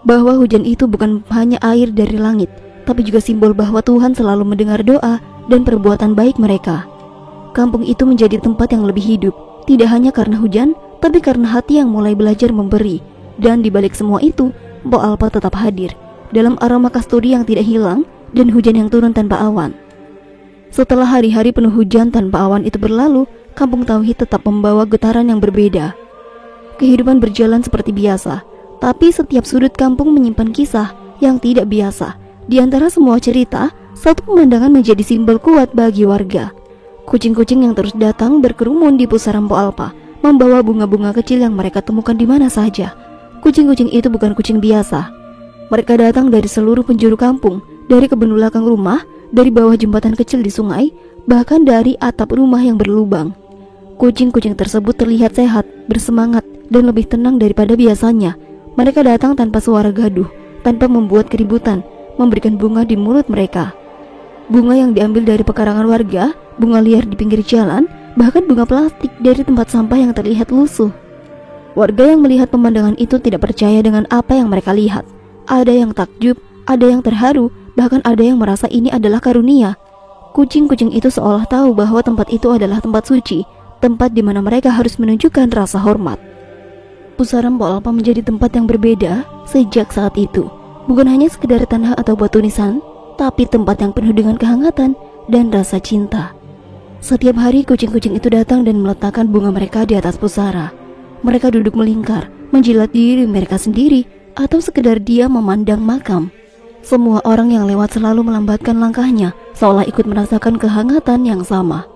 bahwa hujan itu bukan hanya air dari langit, tapi juga simbol bahwa Tuhan selalu mendengar doa dan perbuatan baik mereka. Kampung itu menjadi tempat yang lebih hidup, tidak hanya karena hujan, tapi karena hati yang mulai belajar memberi. Dan dibalik semua itu, Mpok Alpa tetap hadir, dalam aroma kasturi yang tidak hilang dan hujan yang turun tanpa awan. Setelah hari-hari penuh hujan tanpa awan itu berlalu, kampung Tauhid tetap membawa getaran yang berbeda. Kehidupan berjalan seperti biasa, tapi setiap sudut kampung menyimpan kisah yang tidak biasa. Di antara semua cerita, satu pemandangan menjadi simbol kuat bagi warga. Kucing-kucing yang terus datang berkerumun di pusaran Mpok Alpa, membawa bunga-bunga kecil yang mereka temukan di mana saja. Kucing-kucing itu bukan kucing biasa. Mereka datang dari seluruh penjuru kampung, dari kebun belakang rumah, dari bawah jembatan kecil di sungai, bahkan dari atap rumah yang berlubang. Kucing-kucing tersebut terlihat sehat, bersemangat, dan lebih tenang daripada biasanya. Mereka datang tanpa suara gaduh, tanpa membuat keributan, memberikan bunga di mulut mereka. Bunga yang diambil dari pekarangan warga, bunga liar di pinggir jalan, bahkan bunga plastik dari tempat sampah yang terlihat lusuh. Warga yang melihat pemandangan itu tidak percaya dengan apa yang mereka lihat. Ada yang takjub, ada yang terharu, bahkan ada yang merasa ini adalah karunia. Kucing-kucing itu seolah tahu bahwa tempat itu adalah tempat suci, tempat di mana mereka harus menunjukkan rasa hormat. Pusaran Mpok Alpa menjadi tempat yang berbeda sejak saat itu. Bukan hanya sekedar tanah atau batu nisan, tapi tempat yang penuh dengan kehangatan dan rasa cinta. Setiap hari kucing-kucing itu datang dan meletakkan bunga mereka di atas pusara. Mereka duduk melingkar, menjilat diri mereka sendiri, atau sekedar diam memandang makam. Semua orang yang lewat selalu melambatkan langkahnya, seolah ikut merasakan kehangatan yang sama.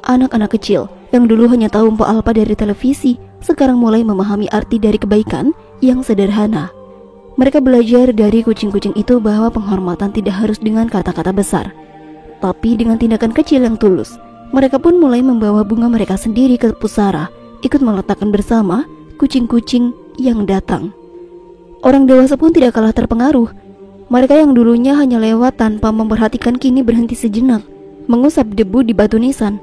Anak-anak kecil yang dulu hanya tahu Mpok Alpa dari televisi, sekarang mulai memahami arti dari kebaikan yang sederhana. Mereka belajar dari kucing-kucing itu bahwa penghormatan tidak harus dengan kata-kata besar, tapi dengan tindakan kecil yang tulus. Mereka pun mulai membawa bunga mereka sendiri ke pusara, ikut meletakkan bersama kucing-kucing yang datang. Orang dewasa pun tidak kalah terpengaruh. Mereka yang dulunya hanya lewat tanpa memperhatikan kini berhenti sejenak, mengusap debu di batu nisan,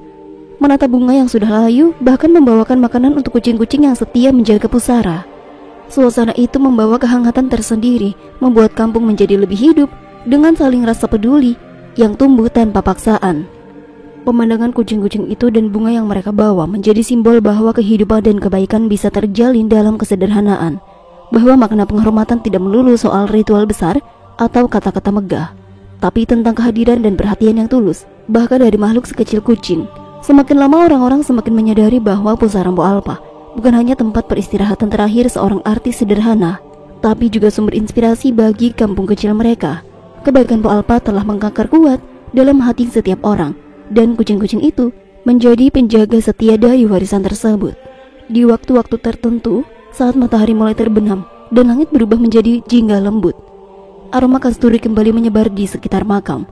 menata bunga yang sudah layu, bahkan membawakan makanan untuk kucing-kucing yang setia menjaga pusara. Suasana itu membawa kehangatan tersendiri, membuat kampung menjadi lebih hidup dengan saling rasa peduli yang tumbuh tanpa paksaan. Pemandangan kucing-kucing itu dan bunga yang mereka bawa menjadi simbol bahwa kehidupan dan kebaikan bisa terjalin dalam kesederhanaan, bahwa makna penghormatan tidak melulu soal ritual besar atau kata-kata megah, tapi tentang kehadiran dan perhatian yang tulus, bahkan dari makhluk sekecil kucing. Semakin lama orang-orang semakin menyadari bahwa pusaran Mpok Alpa bukan hanya tempat peristirahatan terakhir seorang artis sederhana, tapi juga sumber inspirasi bagi kampung kecil mereka. Kebaikan Mpok Alpa telah mengakar kuat dalam hati setiap orang, dan kucing-kucing itu menjadi penjaga setia dari warisan tersebut. Di waktu-waktu tertentu, saat matahari mulai terbenam dan langit berubah menjadi jingga lembut, aroma kasturi kembali menyebar di sekitar makam.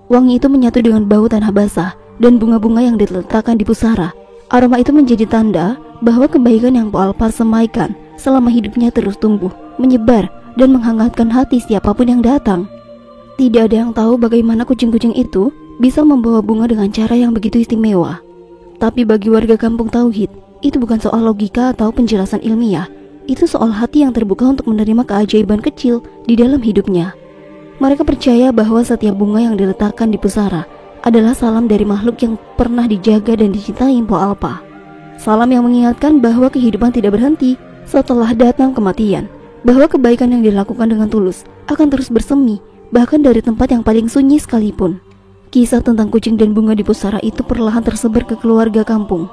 Wangi itu menyatu dengan bau tanah basah dan bunga-bunga yang diletakkan di pusara. Aroma itu menjadi tanda bahwa kebaikan yang Mpok Alpa semaikan selama hidupnya terus tumbuh, menyebar, dan menghangatkan hati siapapun yang datang. Tidak ada yang tahu bagaimana kucing-kucing itu bisa membawa bunga dengan cara yang begitu istimewa. Tapi bagi warga kampung Tauhid, itu bukan soal logika atau penjelasan ilmiah. Itu soal hati yang terbuka untuk menerima keajaiban kecil di dalam hidupnya. Mereka percaya bahwa setiap bunga yang diletakkan di pusara adalah salam dari makhluk yang pernah dijaga dan dicintai Mpok Alpa. Salam yang mengingatkan bahwa kehidupan tidak berhenti setelah datang kematian, bahwa kebaikan yang dilakukan dengan tulus akan terus bersemi, bahkan dari tempat yang paling sunyi sekalipun. Kisah tentang kucing dan bunga di pusara itu perlahan tersebar ke keluarga kampung.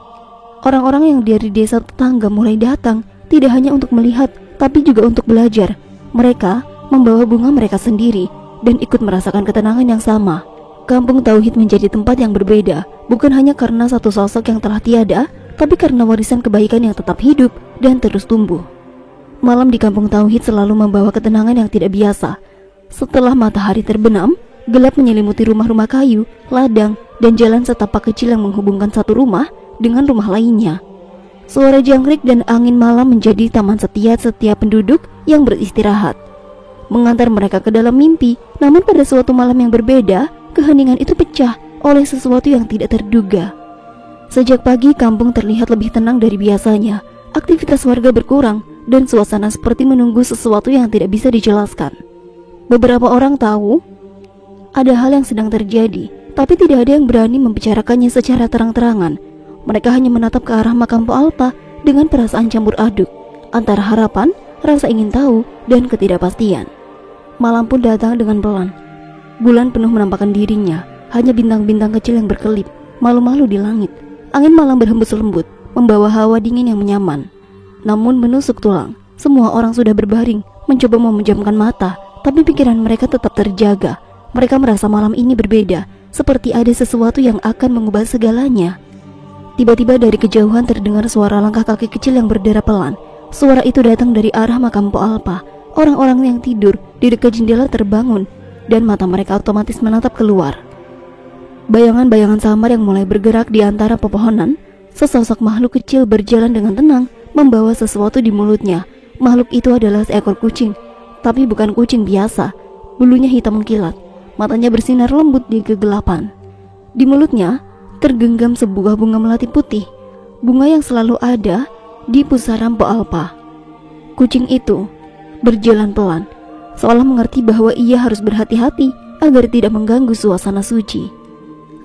Orang-orang yang dari desa tetangga mulai datang, tidak hanya untuk melihat, tapi juga untuk belajar. Mereka membawa bunga mereka sendiri dan ikut merasakan ketenangan yang sama. Kampung Tauhid menjadi tempat yang berbeda, bukan hanya karena satu sosok yang telah tiada, tapi karena warisan kebaikan yang tetap hidup dan terus tumbuh. Malam di Kampung Tauhid selalu membawa ketenangan yang tidak biasa. Setelah matahari terbenam, gelap menyelimuti rumah-rumah kayu, ladang, dan jalan setapak kecil yang menghubungkan satu rumah dengan rumah lainnya. Suara jangkrik dan angin malam menjadi taman setia setiap penduduk yang beristirahat, mengantar mereka ke dalam mimpi. Namun pada suatu malam yang berbeda, keheningan itu pecah oleh sesuatu yang tidak terduga. Sejak pagi kampung terlihat lebih tenang dari biasanya. Aktivitas warga berkurang dan suasana seperti menunggu sesuatu yang tidak bisa dijelaskan. Beberapa orang tahu ada hal yang sedang terjadi, tapi tidak ada yang berani membicarakannya secara terang-terangan. Mereka hanya menatap ke arah makam Po Alpa dengan perasaan campur aduk antara harapan, rasa ingin tahu, dan ketidakpastian. Malam pun datang dengan pelan. Bulan penuh menampakkan dirinya, hanya bintang-bintang kecil yang berkelip malu-malu di langit. Angin malam berhembus lembut, membawa hawa dingin yang menyaman, namun menusuk tulang. Semua orang sudah berbaring, mencoba memejamkan mata, tapi pikiran mereka tetap terjaga. Mereka merasa malam ini berbeda, seperti ada sesuatu yang akan mengubah segalanya. Tiba-tiba dari kejauhan terdengar suara langkah kaki kecil yang berdera pelan. Suara itu datang dari arah makam Po Alpa. Orang-orang yang tidur di dekat jendela terbangun, dan mata mereka otomatis menatap keluar. Bayangan-bayangan samar yang mulai bergerak di antara pepohonan. Sesosok makhluk kecil berjalan dengan tenang, membawa sesuatu di mulutnya. Makhluk itu adalah seekor kucing, tapi bukan kucing biasa. Bulunya hitam mengkilat, matanya bersinar lembut di kegelapan. Di mulutnya tergenggam sebuah bunga melati putih, bunga yang selalu ada di pusaran Po Alpa. Kucing itu berjalan pelan, seolah mengerti bahwa ia harus berhati-hati agar tidak mengganggu suasana suci.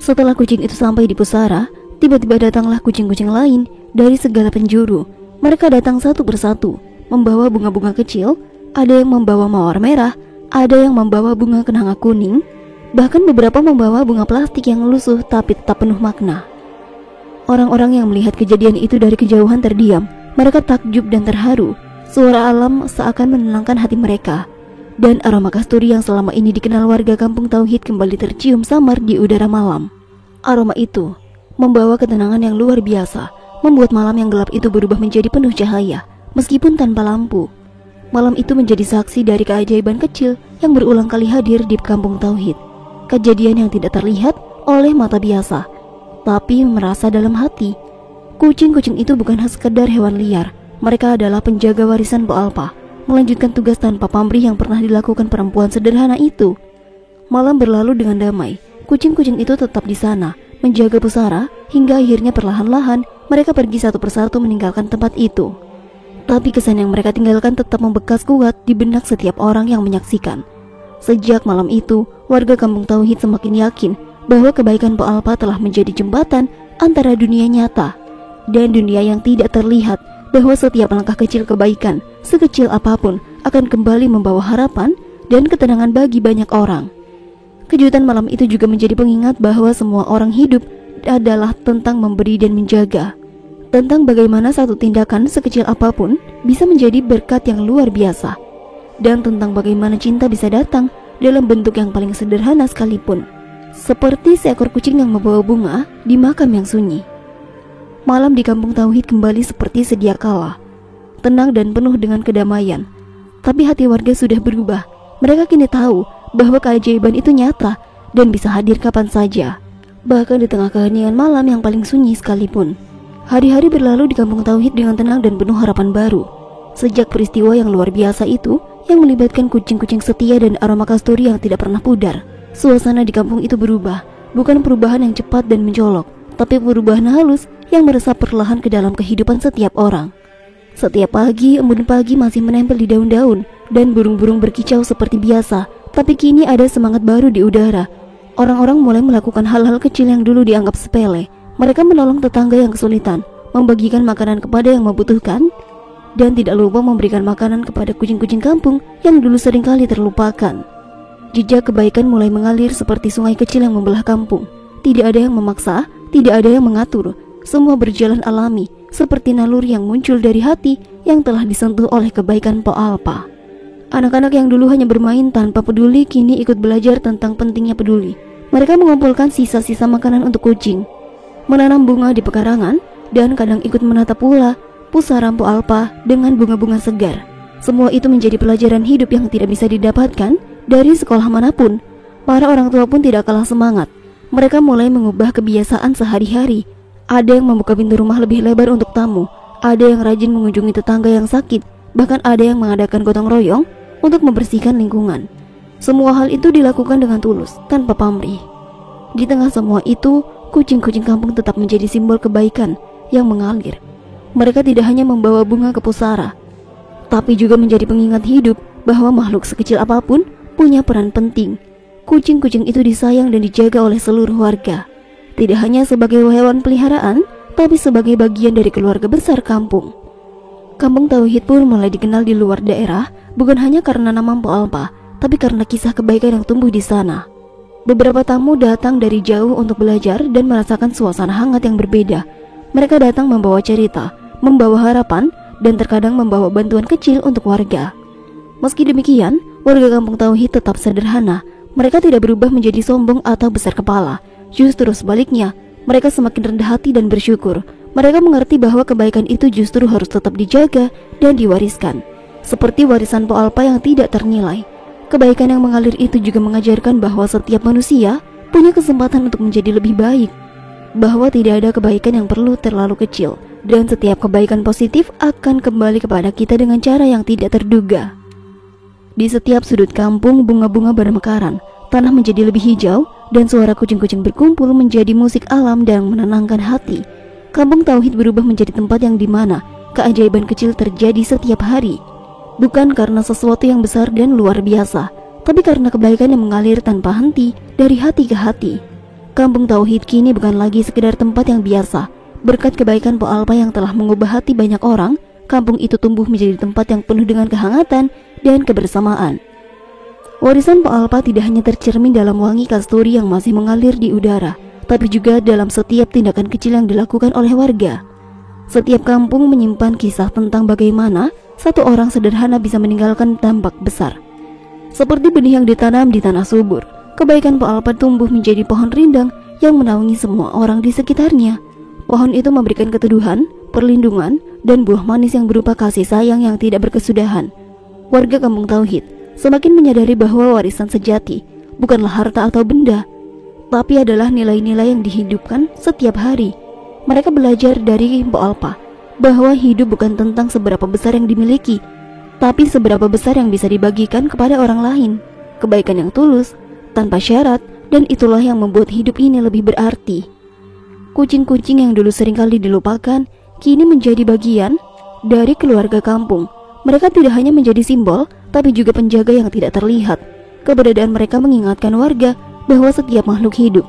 Setelah kucing itu sampai di pusara, tiba-tiba datanglah kucing-kucing lain dari segala penjuru. Mereka datang satu persatu, membawa bunga-bunga kecil. Ada yang membawa mawar merah, ada yang membawa bunga kenanga kuning, bahkan beberapa membawa bunga plastik yang lusuh tapi tetap penuh makna. Orang-orang yang melihat kejadian itu dari kejauhan terdiam. Mereka takjub dan terharu. Suara alam seakan menenangkan hati mereka, dan aroma kasturi yang selama ini dikenal warga kampung Tauhid kembali tercium samar di udara malam. Aroma itu membawa ketenangan yang luar biasa, membuat malam yang gelap itu berubah menjadi penuh cahaya, meskipun tanpa lampu. Malam itu menjadi saksi dari keajaiban kecil yang berulang kali hadir di kampung Tauhid. Kejadian yang tidak terlihat oleh mata biasa, tapi merasa dalam hati. Kucing-kucing itu bukan sekedar hewan liar. Mereka adalah penjaga warisan Po Alpa, melanjutkan tugas tanpa pamrih yang pernah dilakukan perempuan sederhana itu. Malam berlalu dengan damai. Kucing-kucing itu tetap di sana, menjaga pusara, hingga akhirnya perlahan-lahan mereka pergi satu persatu meninggalkan tempat itu. Tapi kesan yang mereka tinggalkan tetap membekas kuat di benak setiap orang yang menyaksikan. Sejak malam itu, warga kampung Tauhid semakin yakin bahwa kebaikan Po Alpa telah menjadi jembatan antara dunia nyata dan dunia yang tidak terlihat, bahwa setiap langkah kecil kebaikan, sekecil apapun, akan kembali membawa harapan dan ketenangan bagi banyak orang. Kejutan malam itu juga menjadi pengingat bahwa semua orang hidup adalah tentang memberi dan menjaga, tentang bagaimana satu tindakan sekecil apapun bisa menjadi berkat yang luar biasa, dan tentang bagaimana cinta bisa datang dalam bentuk yang paling sederhana sekalipun, seperti seekor kucing yang membawa bunga di makam yang sunyi. Malam di kampung Tauhid kembali seperti sedia kala, tenang dan penuh dengan kedamaian. Tapi hati warga sudah berubah. Mereka kini tahu bahwa keajaiban itu nyata dan bisa hadir kapan saja, bahkan di tengah keheningan malam yang paling sunyi sekalipun. Hari-hari berlalu di kampung Tauhid dengan tenang dan penuh harapan baru. Sejak peristiwa yang luar biasa itu, yang melibatkan kucing-kucing setia dan aroma kasturi yang tidak pernah pudar, suasana di kampung itu berubah. Bukan perubahan yang cepat dan mencolok, tapi perubahan halus yang meresap perlahan ke dalam kehidupan setiap orang. Setiap pagi, embun pagi masih menempel di daun-daun dan burung-burung berkicau seperti biasa. Tapi kini ada semangat baru di udara. Orang-orang mulai melakukan hal-hal kecil yang dulu dianggap sepele. Mereka menolong tetangga yang kesulitan, membagikan makanan kepada yang membutuhkan, dan tidak lupa memberikan makanan kepada kucing-kucing kampung yang dulu seringkali terlupakan. Jejak kebaikan mulai mengalir seperti sungai kecil yang membelah kampung. Tidak ada yang memaksa, tidak ada yang mengatur. Semua berjalan alami, seperti naluri yang muncul dari hati yang telah disentuh oleh kebaikan Po Alpa. Anak-anak yang dulu hanya bermain tanpa peduli kini ikut belajar tentang pentingnya peduli. Mereka mengumpulkan sisa-sisa makanan untuk kucing, menanam bunga di pekarangan, dan kadang ikut menata pula pusara Po Alpa dengan bunga-bunga segar. Semua itu menjadi pelajaran hidup yang tidak bisa didapatkan dari sekolah manapun. Para orang tua pun tidak kalah semangat. Mereka mulai mengubah kebiasaan sehari-hari. Ada yang membuka pintu rumah lebih lebar untuk tamu, Ada yang rajin mengunjungi tetangga yang sakit, bahkan ada yang mengadakan gotong royong untuk membersihkan lingkungan. Semua hal itu dilakukan dengan tulus, tanpa pamrih. Di tengah semua itu, kucing-kucing kampung tetap menjadi simbol kebaikan yang mengalir. Mereka tidak hanya membawa bunga ke pusara, tapi juga menjadi pengingat hidup bahwa makhluk sekecil apapun punya peran penting. Kucing-kucing itu disayang dan dijaga oleh seluruh warga, tidak hanya sebagai hewan peliharaan, tapi sebagai bagian dari keluarga besar kampung. Kampung Tauhid pun mulai dikenal di luar daerah, bukan hanya karena nama Mpok Alpa, tapi karena kisah kebaikan yang tumbuh di sana. Beberapa tamu datang dari jauh untuk belajar dan merasakan suasana hangat yang berbeda. Mereka datang membawa cerita, membawa harapan, dan terkadang membawa bantuan kecil untuk warga. Meski demikian, warga Kampung Tauhid tetap sederhana. Mereka tidak berubah menjadi sombong atau besar kepala. Justru sebaliknya, mereka semakin rendah hati dan bersyukur. Mereka mengerti bahwa kebaikan itu justru harus tetap dijaga dan diwariskan. Seperti warisan Po Alpa yang tidak ternilai. Kebaikan yang mengalir itu juga mengajarkan bahwa setiap manusia punya kesempatan untuk menjadi lebih baik. Bahwa tidak ada kebaikan yang perlu terlalu kecil, dan setiap kebaikan positif akan kembali kepada kita dengan cara yang tidak terduga. Di setiap sudut kampung, bunga-bunga bermekaran, tanah menjadi lebih hijau, dan suara kucing-kucing berkumpul menjadi musik alam dan menenangkan hati. Kampung Tauhid berubah menjadi tempat yang dimana keajaiban kecil terjadi setiap hari. Bukan karena sesuatu yang besar dan luar biasa, tapi karena kebaikan yang mengalir tanpa henti dari hati ke hati. Kampung Tauhid kini bukan lagi sekedar tempat yang biasa. Berkat kebaikan Po Alpa yang telah mengubah hati banyak orang, kampung itu tumbuh menjadi tempat yang penuh dengan kehangatan dan kebersamaan. Warisan Po Alpa tidak hanya tercermin dalam wangi kasturi yang masih mengalir di udara, tapi juga dalam setiap tindakan kecil yang dilakukan oleh warga. Setiap kampung menyimpan kisah tentang bagaimana satu orang sederhana bisa meninggalkan dampak besar. Seperti benih yang ditanam di tanah subur, kebaikan Po Alpa tumbuh menjadi pohon rindang yang menaungi semua orang di sekitarnya. Pohon itu memberikan keteduhan, perlindungan, dan buah manis yang berupa kasih sayang yang tidak berkesudahan. Warga Kampung Tauhid semakin menyadari bahwa warisan sejati bukanlah harta atau benda, tapi adalah nilai-nilai yang dihidupkan setiap hari. Mereka belajar dari Mpok Alpa bahwa hidup bukan tentang seberapa besar yang dimiliki, tapi seberapa besar yang bisa dibagikan kepada orang lain. Kebaikan yang tulus, tanpa syarat, dan itulah yang membuat hidup ini lebih berarti. Kucing-kucing yang dulu seringkali dilupakan, kini menjadi bagian dari keluarga kampung. Mereka tidak hanya menjadi simbol, tapi juga penjaga yang tidak terlihat. Keberadaan mereka mengingatkan warga bahwa setiap makhluk hidup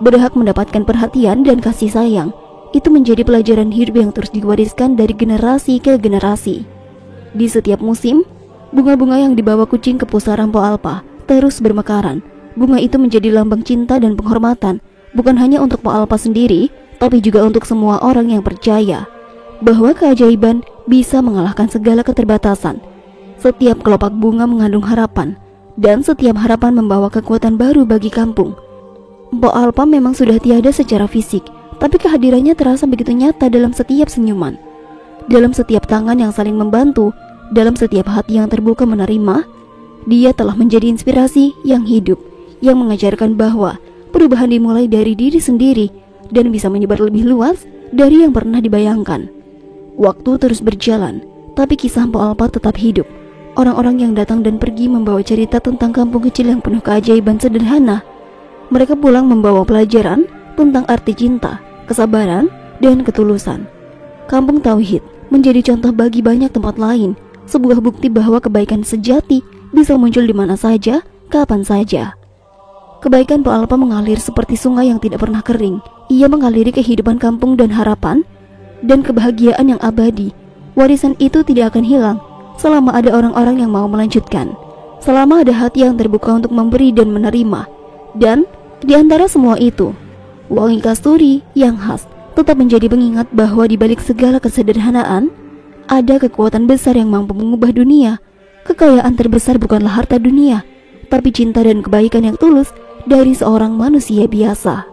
berhak mendapatkan perhatian dan kasih sayang. Itu menjadi pelajaran hidup yang terus diwariskan dari generasi ke generasi. Di setiap musim, bunga-bunga yang dibawa kucing ke pusara Po Alpa terus bermekaran. Bunga itu menjadi lambang cinta dan penghormatan, bukan hanya untuk Po Alpa sendiri, tapi juga untuk semua orang yang percaya bahwa keajaiban bisa mengalahkan segala keterbatasan. Setiap kelopak bunga mengandung harapan, dan setiap harapan membawa kekuatan baru bagi kampung. Po Alpa memang sudah tiada secara fisik, tapi kehadirannya terasa begitu nyata dalam setiap senyuman, dalam setiap tangan yang saling membantu, dalam setiap hati yang terbuka menerima. Dia telah menjadi inspirasi yang hidup, yang mengajarkan bahwa perubahan dimulai dari diri sendiri dan bisa menyebar lebih luas dari yang pernah dibayangkan. Waktu terus berjalan, tapi kisah Po Alpa tetap hidup. Orang-orang yang datang dan pergi membawa cerita tentang kampung kecil yang penuh keajaiban sederhana. Mereka pulang membawa pelajaran tentang arti cinta, kesabaran, dan ketulusan. Kampung Tauhid menjadi contoh bagi banyak tempat lain, sebuah bukti bahwa kebaikan sejati bisa muncul di mana saja, kapan saja. Kebaikan Po Alpa mengalir seperti sungai yang tidak pernah kering. Ia mengaliri kehidupan kampung dan harapan dan kebahagiaan yang abadi. Warisan itu tidak akan hilang selama ada orang-orang yang mau melanjutkan, selama ada hati yang terbuka untuk memberi dan menerima. Dan di antara semua itu, wangi kasturi yang khas tetap menjadi pengingat bahwa di balik segala kesederhanaan ada kekuatan besar yang mampu mengubah dunia. Kekayaan terbesar bukanlah harta dunia, tapi cinta dan kebaikan yang tulus dari seorang manusia biasa.